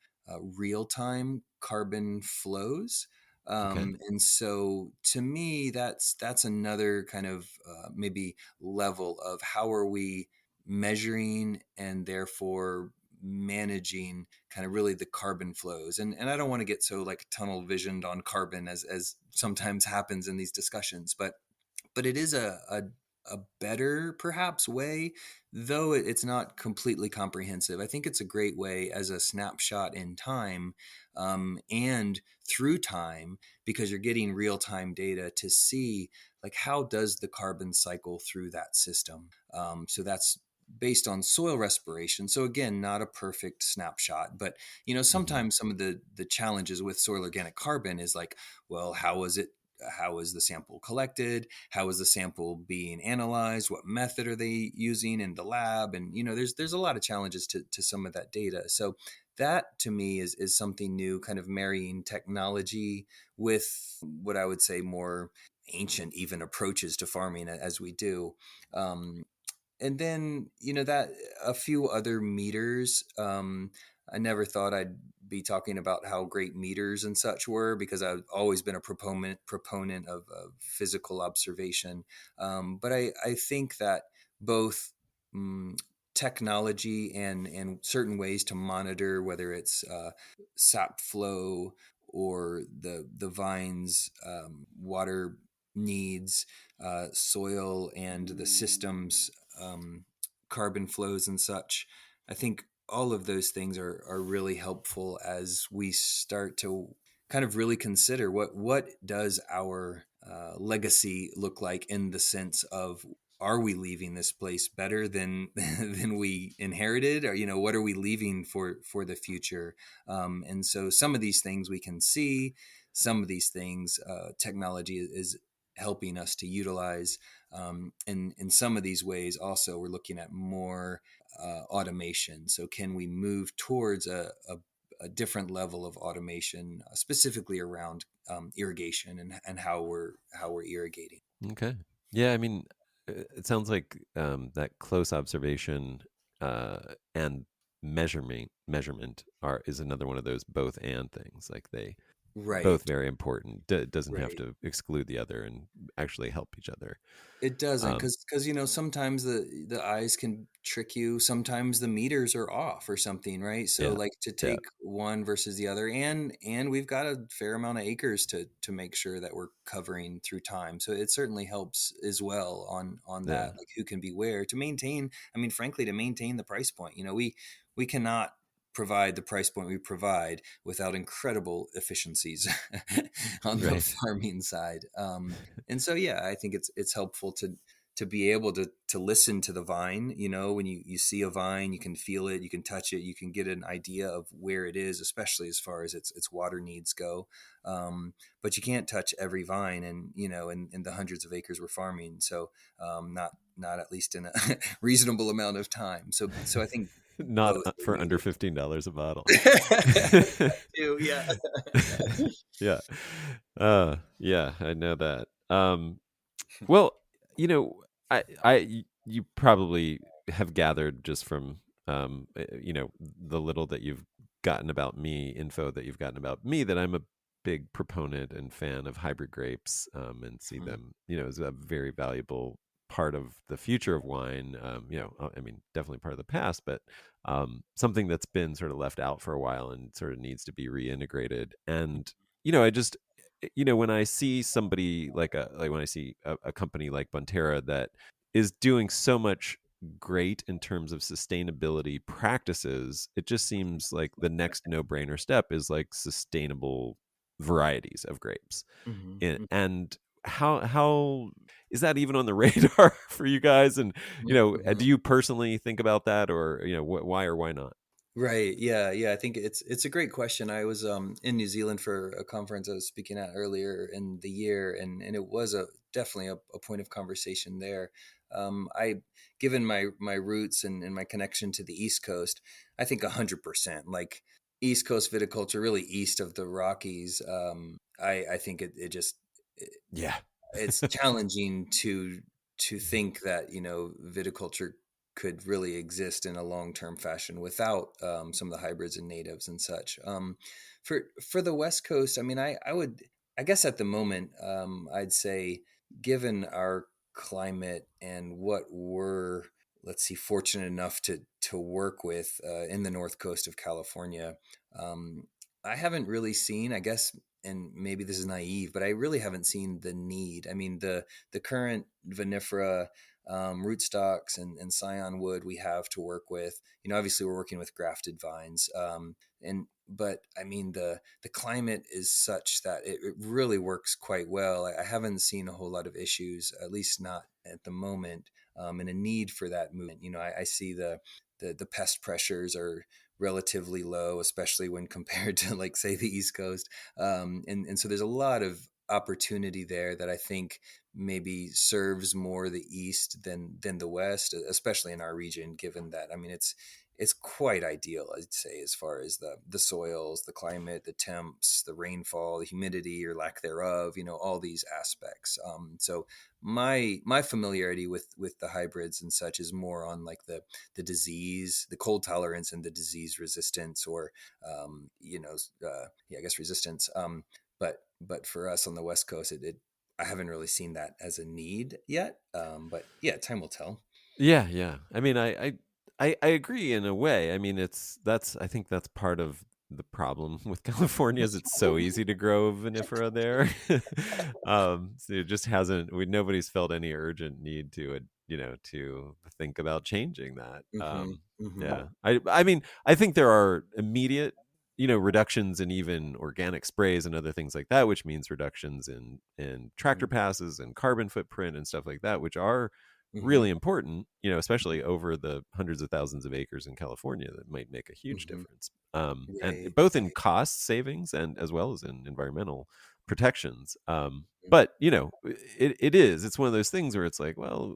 Speaker 2: real time carbon flows.
Speaker 1: Okay.
Speaker 2: And so to me, that's another kind of maybe level of how are we measuring and therefore managing kind of really the carbon flows. And I don't want to get so like tunnel visioned on carbon as sometimes happens in these discussions, but it is a a better perhaps way, though it's not completely comprehensive. I think it's a great way as a snapshot in time, and through time, because you're getting real time data to see like how does the carbon cycle through that system. So that's based on soil respiration. So again, not a perfect snapshot, but
Speaker 1: Hmm.
Speaker 2: sometimes some of the challenges with soil organic carbon is like, well, how was the sample collected, how is the sample being analyzed, what method are they using in the lab, and there's a lot of challenges to some of that data. So that to me is something new, kind of marrying technology with what I would say more ancient even approaches to farming as we do. um, and then that a few other meters. I never thought I'd be talking about how great meters and such were, because I've always been a proponent of physical observation. But I think that both um, technology and certain ways to monitor, whether it's sap flow or the vines water needs, soil and the systems, um, carbon flows and such. I think all of those things are really helpful as we start to kind of really consider what does our legacy look like, in the sense of, are we leaving this place better than than we inherited, or what are we leaving for the future. And so some of these things we can see, some of these things technology is helping us to utilize. And in some of these ways, also, we're looking at more automation. So, can we move towards a different level of automation, specifically around irrigation and how we're irrigating?
Speaker 1: Okay. Yeah, I mean, it sounds like that close observation and measurement are is another one of those both and things. Like they both
Speaker 2: Right.
Speaker 1: very important. Doesn't have
Speaker 2: Right.
Speaker 1: to exclude the other and actually help each other.
Speaker 2: It doesn't,
Speaker 1: Um,
Speaker 2: because sometimes the eyes can trick you. Sometimes the meters are off or something, right? So
Speaker 1: yeah,
Speaker 2: like to
Speaker 1: yeah,
Speaker 2: take one versus the other, and we've got a fair amount of acres to make sure that we're covering through time. So it certainly helps as well on
Speaker 1: yeah.
Speaker 2: that, like who can be where to maintain. I mean, frankly, to maintain the price point, we cannot provide the price point we provide without incredible efficiencies on the
Speaker 1: Right.
Speaker 2: farming side. And so yeah, I think it's helpful to be able to listen to the vine. When you see a vine, you can feel it, you can touch it, you can get an idea of where it is, especially as far as its water needs go. But you can't touch every vine, and in the hundreds of acres we're farming, so not at least in a reasonable amount of time. So I think
Speaker 1: Not
Speaker 2: both are
Speaker 1: for under
Speaker 2: needed.
Speaker 1: $15 a bottle.
Speaker 2: That too, yeah.
Speaker 1: Yeah. Yeah, I know that. Well, you know, you probably have gathered just from, the little that you've gotten about me, info that you've gotten about me, that I'm a big proponent and fan of hybrid grapes, and see
Speaker 2: Mhm.
Speaker 1: them, as a very valuable part of the future of wine. I mean, definitely part of the past, but something that's been sort of left out for a while and sort of needs to be reintegrated. And I just when I see somebody like when I see a company like Bonterra that is doing so much great in terms of sustainability practices, it just seems like the next no-brainer step is like sustainable varieties of grapes.
Speaker 2: Mhm.
Speaker 1: And how is that even on the radar for you guys? And do
Speaker 2: Mhm.
Speaker 1: you personally think about that, or why or why not?
Speaker 2: Right. Yeah. Yeah. I think it's a great question. I was in New Zealand for a conference I was speaking at earlier in the year, and it was definitely a point of conversation there. I given my roots and my connection to the East Coast, I think 100%, like East Coast viticulture, really east of the Rockies. I think it just
Speaker 1: Yeah.
Speaker 2: it's challenging to think that viticulture could really exist in a long-term fashion without some of the hybrids and natives and such. For the West Coast, I mean, I guess at the moment, I'd say, given our climate and what we're, let's see, fortunate enough to work with in the North Coast of California, um, I haven't really seen, I guess, and maybe this is naive, but I really haven't seen the need. I mean, the current vinifera rootstocks and scion wood we have to work with. Obviously we're working with grafted vines, but I mean the climate is such that it really works quite well. I haven't seen a whole lot of issues, at least not at the moment, and a need for that movement. I see the pest pressures are relatively low, especially when compared to, like, say, the East Coast. And so there's a lot of opportunity there that I think maybe serves more the East than the West, especially in our region, given that, I mean, it's quite ideal, I'd say, as far as the soils, the climate, the temps, the rainfall, the humidity or lack thereof, all these aspects. So my familiarity with the hybrids and such is more on, like, the disease, the cold tolerance, and the disease resistance, or yeah, I guess resistance. But for us on the West Coast, I haven't really seen that as a need yet. But yeah, time will tell.
Speaker 1: Yeah, yeah. I mean, I agree in a way. I mean, I think that's part of the problem with California is it's so easy to grow vinifera there. So it just hasn't. Nobody's felt any urgent need to think about changing that.
Speaker 2: Hmm. Hmm.
Speaker 1: Yeah. I mean, I think there are immediate reductions in even organic sprays and other things like that, which means reductions in tractor passes and carbon footprint and stuff like that, which are
Speaker 2: Hmm.
Speaker 1: really important, especially over the hundreds of thousands of acres in California that might make a huge
Speaker 2: Hmm.
Speaker 1: difference. And
Speaker 2: Right.
Speaker 1: both in
Speaker 2: Right.
Speaker 1: cost savings and as well as in environmental protections.
Speaker 2: Mm-hmm.
Speaker 1: But it's one of those things where it's like, well,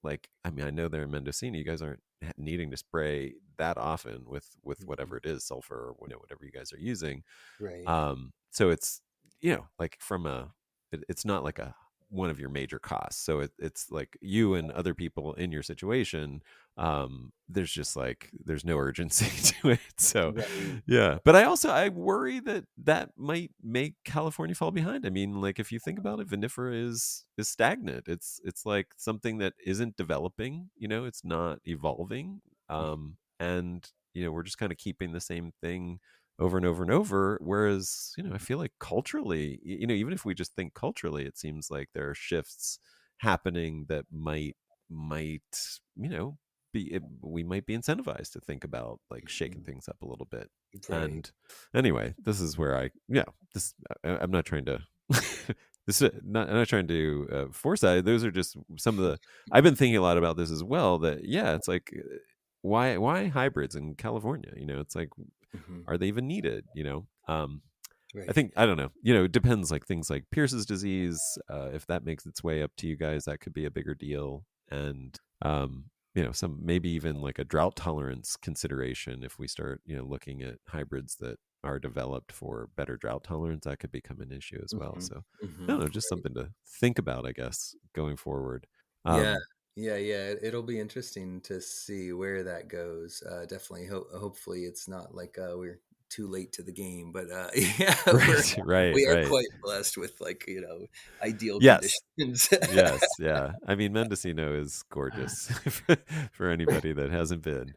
Speaker 1: like, I mean, I know they're in Mendocino, you guys aren't needing to spray that often with
Speaker 2: Hmm.
Speaker 1: whatever it is, sulfur or whatever you guys are using.
Speaker 2: Right.
Speaker 1: So it's like it's not like a one of your major costs. So it's like you and other people in your situation, there's just like there's no urgency to it. So
Speaker 2: Right.
Speaker 1: yeah, but I worry that that might make California fall behind. I mean, like, if you think about it, vinifera is stagnant. It's like something that isn't developing. It's not evolving. And we're just kind of keeping the same thing over and over and over. Whereas, I feel like culturally, even if we just think culturally, it seems like there are shifts happening that might, we might be incentivized to think about like shaking
Speaker 2: Mhm.
Speaker 1: things up a little bit.
Speaker 2: Right.
Speaker 1: And anyway, this is where I'm not trying to, I'm not trying to force that. Those are just some of the, I've been thinking a lot about this as well, that, yeah, it's like, why hybrids in California? It's like,
Speaker 2: Hmm.
Speaker 1: are they even needed? I
Speaker 2: Right.
Speaker 1: think, I don't know, it depends, like things like Pierce's disease, if that makes its way up to you guys, that could be a bigger deal. And some, maybe even like a drought tolerance consideration, if we start looking at hybrids that are developed for better drought tolerance, that could become an issue as well.
Speaker 2: Hmm.
Speaker 1: So I
Speaker 2: Hmm.
Speaker 1: don't know, just something to think about, I guess, going forward.
Speaker 2: Yeah.
Speaker 1: um
Speaker 2: Yeah. It'll be interesting to see where that goes. Definitely. Hopefully, it's not like we're too late to the game, but yeah,
Speaker 1: right, right,
Speaker 2: we are
Speaker 1: right.
Speaker 2: quite blessed with, like, ideal
Speaker 1: Yes.
Speaker 2: conditions.
Speaker 1: Yes, yeah. I mean, Mendocino is gorgeous for anybody that hasn't been.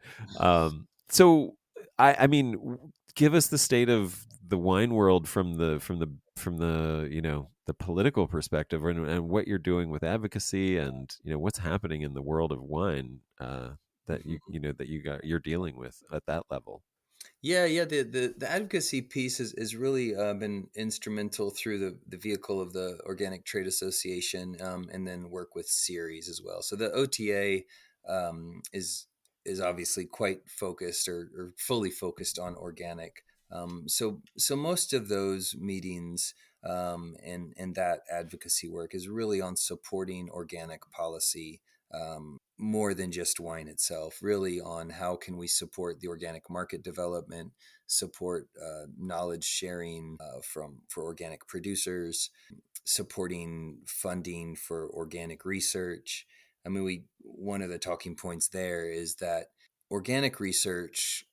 Speaker 1: So, I mean, give us the state of the wine world from the the political perspective, and what you're doing with advocacy, and what's happening in the world of wine, that
Speaker 2: Mhm.
Speaker 1: you're dealing with at that level.
Speaker 2: Yeah, yeah. The advocacy piece is really been instrumental through the vehicle of the Organic Trade Association, and then work with series as well. So the OTA is obviously quite focused, or fully focused on organic. So most of those meetings, and that advocacy work is really on supporting organic policy, more than just wine itself, really on how can we support the organic market development, support knowledge sharing for organic producers, supporting funding for organic research. I mean, we one of the talking points there is that organic research,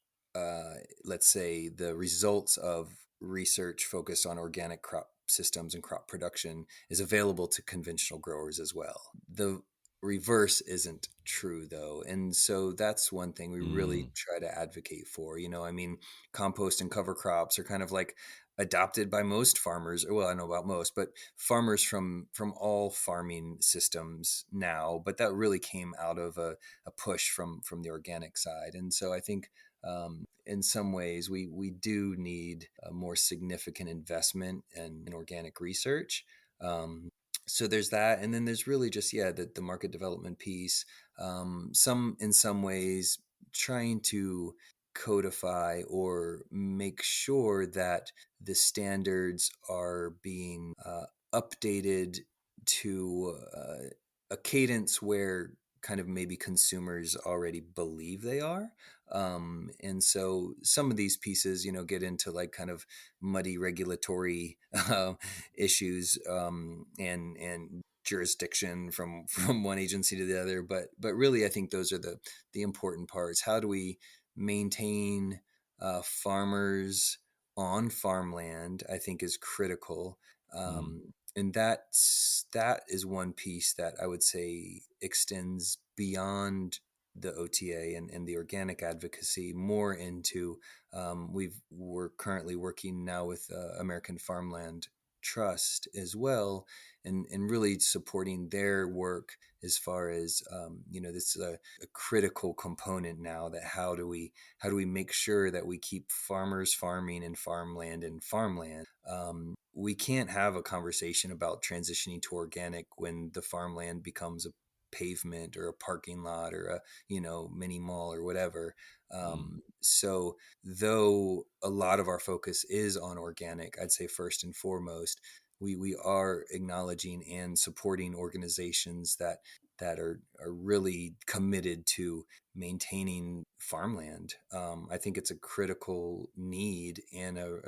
Speaker 2: let's say the results of research focused on organic crop systems and crop production, is available to conventional growers as well. The reverse isn't true, though, and so that's one thing we really
Speaker 1: Mm,
Speaker 2: try to advocate for. I mean, compost and cover crops are kind of like adopted by most farmers. Well, I don't know about most, but farmers from all farming systems now. But that really came out of a push from the organic side. And so I think in some ways we do need a more significant investment in organic research. So there's that, and then there's really just the market development piece. Some in some ways trying to codify or make sure that the standards are being updated to a cadence where kind of maybe consumers already believe they are. And so some of these pieces, get into like kind of muddy regulatory issues, and jurisdiction from one agency to the other. But really, I think those are the important parts. How do we maintain farmers on farmland? I think is critical.
Speaker 1: Mm,
Speaker 2: And that is one piece that I would say extends beyond the OTA and the organic advocacy more into we're currently working now with American Farmland Trust as well, and really supporting their work as far as this is a critical component now. That how do we make sure that we keep farmers farming and farmland. We can't have a conversation about transitioning to organic when the farmland becomes a pavement or a parking lot or a mini mall or whatever.
Speaker 1: mm,
Speaker 2: So though a lot of our focus is on organic, I'd say first and foremost we are acknowledging and supporting organizations that are really committed to maintaining farmland. I think it's a critical need and a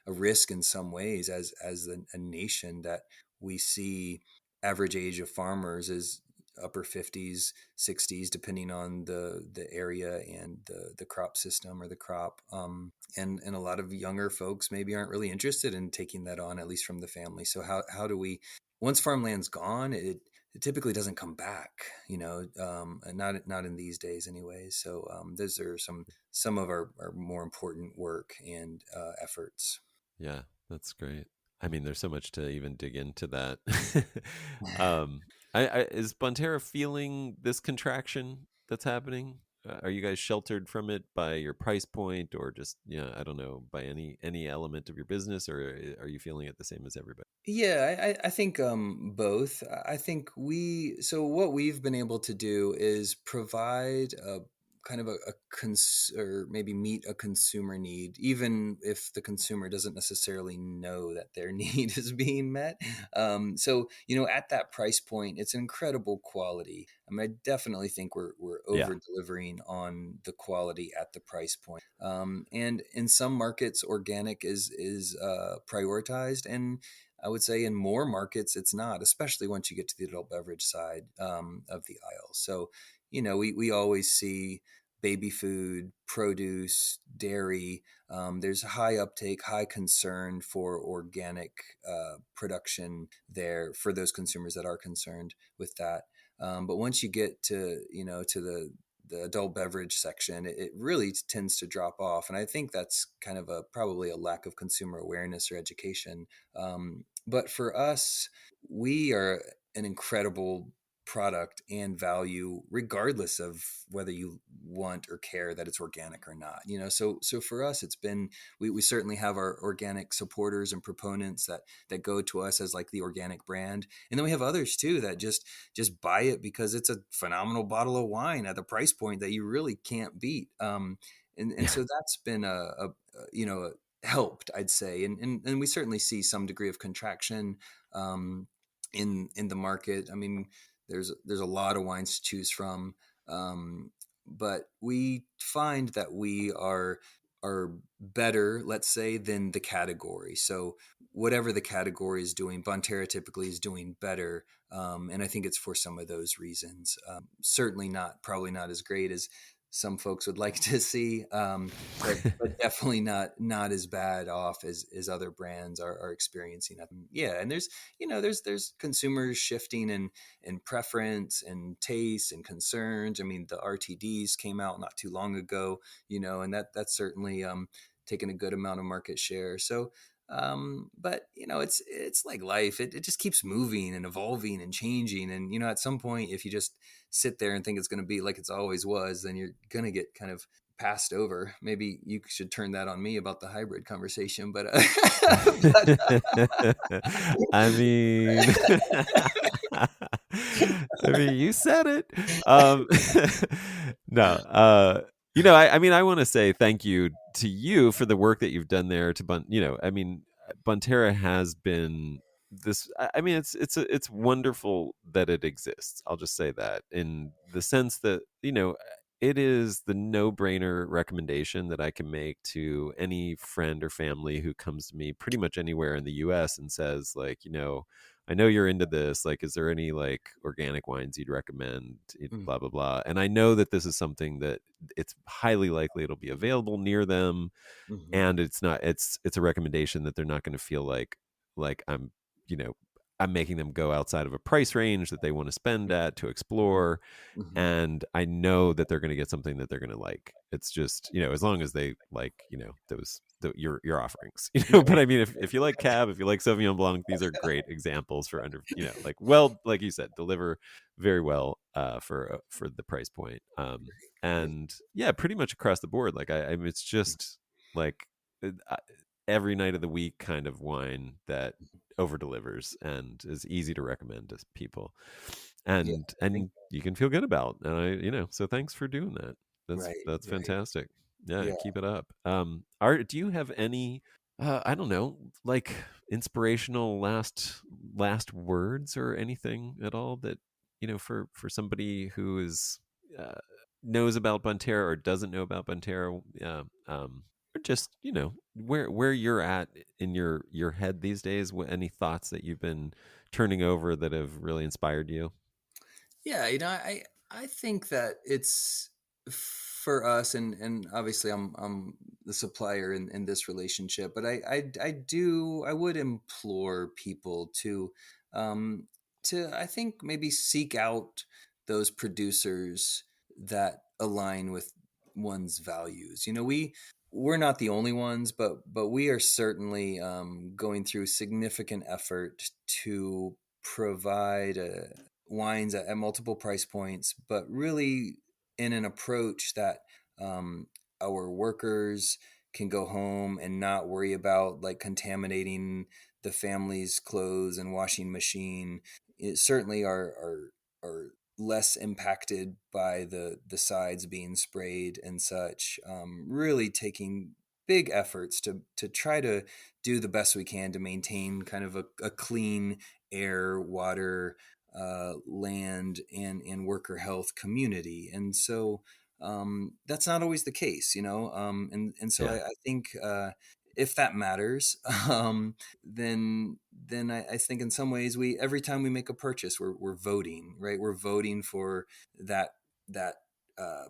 Speaker 2: risk in some ways as a nation that we see average age of farmers is upper 50s 60s depending on the area and the crop system or the crop, and a lot of younger folks maybe aren't really interested in taking that on, at least from the family. So how do we, once farmland's gone, it typically doesn't come back, and not in these days anyways. So those are some of our more important work and efforts.
Speaker 1: yeah, that's great. I mean, there's so much to even dig into that. um, is Bonterra feeling this contraction that's happening? Are you guys sheltered from it by your price point, or just I don't know, by any element of your business, or are you feeling it the same as everybody?
Speaker 2: Yeah, I think both. I think so what we've been able to do is provide a kind of or maybe meet a consumer need, even if the consumer doesn't necessarily know that their need is being met. So at that price point, it's incredible quality. I mean, I definitely think we're
Speaker 1: Yeah,
Speaker 2: over delivering on the quality at the price point. And in some markets, organic is prioritized, and I would say in more markets, it's not, especially once you get to the adult beverage side of the aisle. So, we always see baby food, produce, dairy. There's high uptake, high concern for organic production there for those consumers that are concerned with that. But once you get to the adult beverage section, it really tends to drop off. And I think that's kind of probably a lack of consumer awareness or education. But for us, we are an incredible product and value regardless of whether you want or care that it's organic or not. So for us, it's been, we certainly have our organic supporters and proponents that go to us as like the organic brand, and then we have others too that just buy it because it's a phenomenal bottle of wine at a price point that you really can't beat. And
Speaker 1: yeah,
Speaker 2: so that's been helped, I'd say, and we certainly see some degree of contraction in the market. I mean, there's a lot of wines to choose from, but we find that we are better, let's say, than the category. So whatever the category is doing, Bonterra typically is doing better, and I think it's for some of those reasons. Certainly not, probably not as great as some folks would like to see, but definitely not as bad off as other brands are experiencing. Yeah, and there's consumers shifting in preference and taste and concerns. I mean, the RTDs came out not too long ago, and that's certainly taken a good amount of market share. So, but it's like life. It just keeps moving and evolving and changing. And at some point, if you just sit there and think it's going to be like it's always was, then you're going to get kind of passed over. Maybe you should turn that on me about the hybrid conversation, but,
Speaker 1: I mean, I mean, you said it. Um, no, I mean, I want to say thank you to you for the work that you've done there. I mean, Bonterra has been this. I mean, it's wonderful that it exists. I'll just say that in the sense that it is the no-brainer recommendation that I can make to any friend or family who comes to me pretty much anywhere in the US and says, like, I know you're into this. Like, is there any like organic wines you'd recommend?
Speaker 2: Mm,
Speaker 1: Blah blah blah. And I know that this is something that it's highly likely it'll be available near them,
Speaker 2: mhm.
Speaker 1: and it's a recommendation that they're not going to feel like you know I'm making them go outside of a price range that they want to spend at to
Speaker 2: Mhm,
Speaker 1: explore.
Speaker 2: mhm.
Speaker 1: And I know that they're going to get something that they're going to like. It's just, as long as they like, your offerings, but
Speaker 2: Right.
Speaker 1: I mean, if you like Cab, if you like Sauvignon Blanc, these are great examples for under, like, well, like you said, deliver very well, for the price point.
Speaker 2: Right.
Speaker 1: And yeah, pretty much across the board. Like, I mean, it's just like, every night of the week kind of wine that over delivers and is easy to recommend to people,
Speaker 2: Yeah. I think
Speaker 1: and you can feel good about. And so thanks for doing that.
Speaker 2: right,
Speaker 1: That's
Speaker 2: right.
Speaker 1: fantastic. Yeah,
Speaker 2: Yeah.
Speaker 1: keep it up. Are Do you have any, I don't know, like, inspirational last words or anything at all that, for somebody who is, uh, knows about Bonterra or doesn't know about Bonterra, or just, where you're at in your head these days? Any thoughts that you've been turning over that have really inspired you?
Speaker 2: Yeah, I think that it's for us, and obviously I'm the supplier in this relationship, but I would implore people um to, I think, maybe seek out those producers that align with one's values. We're not the only ones, but we are certainly going through significant effort to provide wines at multiple price points, but really in an approach that um, our workers can go home and not worry about like contaminating the family's clothes and washing machine. It certainly are less impacted by the sides being sprayed and such. Really taking big efforts to try to do the best we can to maintain kind of a clean air, water, land, and worker health community. And so that's not always the case, and so
Speaker 1: Yeah.
Speaker 2: I think if that matters, then I think in some ways we every time we make a purchase, we're voting, right? We're voting for that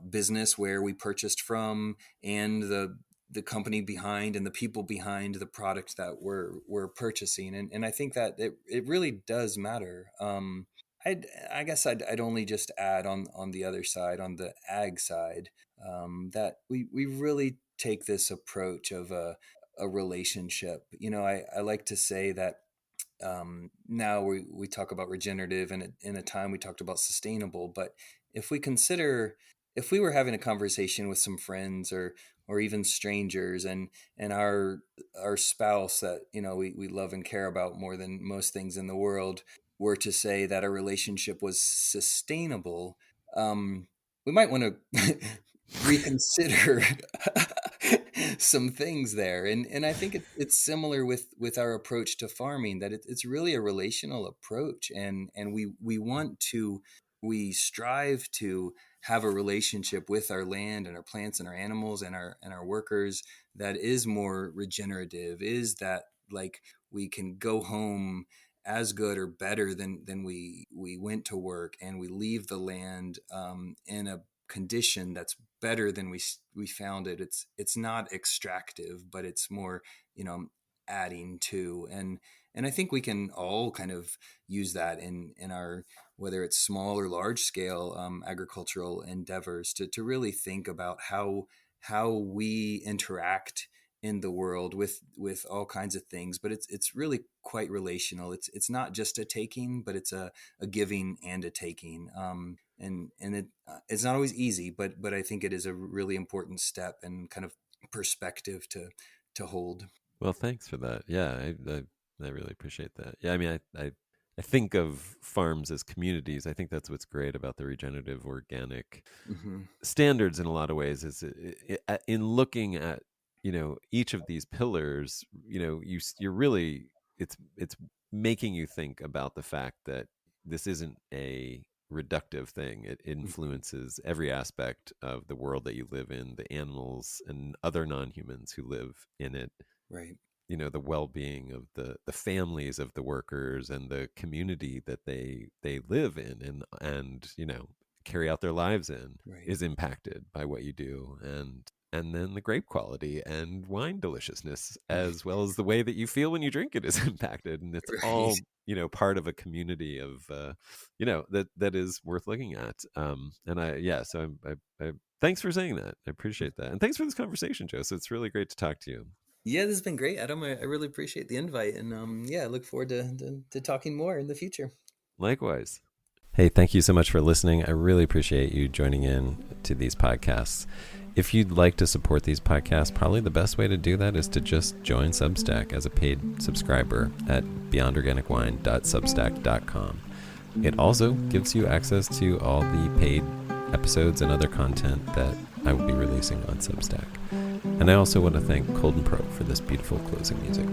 Speaker 2: business where we purchased from, and the company behind and the people behind the product that we're purchasing, and I think that it really does matter. I guess I'd only just add on the other side, on the ag side, that we really take this approach of a relationship. I like to say that now we talk about regenerative, and in a time we talked about sustainable. But if we consider, if we were having a conversation with some friends or even strangers, and our spouse that we love and care about more than most things in the world were to say that a relationship was sustainable, we might want to reconsider some things there. And I think it's similar with our approach to farming, that it's really a relational approach, and we strive to have a relationship with our land and our plants and our animals and our workers that is more regenerative, is that like we can go home as good or better than we went to work, and we leave the land in a condition that's better than we found it. It's not extractive, but it's more, adding to. And I think we can all kind of use that in our, whether it's small or large scale agricultural endeavors, to really think about how we interact in the world with all kinds of things, but it's really quite relational. It's not just a taking, but it's a giving and a taking. It's not always easy, but I think it is a really important step and kind of perspective to hold.
Speaker 1: Well, thanks for that. Yeah, I really appreciate that. Yeah, I mean, I think of farms as communities. I think that's what's great about the regenerative organic
Speaker 2: Hmm.
Speaker 1: standards in a lot of ways is in looking at each of these pillars. You're really it's making you think about the fact that this isn't a reductive thing. It influences every aspect of the world that you live in, the animals and other non-humans who live in it,
Speaker 2: Right,
Speaker 1: the well-being of the families of the workers and the community that they live in and carry out their lives in
Speaker 2: right,
Speaker 1: is impacted by what you do, and then the grape quality and wine deliciousness as well as the way that you feel when you drink it is impacted, and it's
Speaker 2: right.
Speaker 1: all part of a community of that is worth looking at. And I yeah so I thanks for saying that. I appreciate that, and thanks for this conversation, Joe. So it's really great to talk to you.
Speaker 2: Yeah, this has been great, Adam. I really appreciate the invite, and yeah, I look forward to talking more in the future.
Speaker 1: Likewise. Hey, thank you so much for listening. I really appreciate you joining in to these podcasts. If you'd like to support these podcasts, probably the best way to do that is to just join Substack as a paid subscriber at beyondorganicwine.substack.com. It also gives you access to all the paid episodes and other content that I will be releasing on Substack. And I also want to thank Cold and Pro for this beautiful closing music.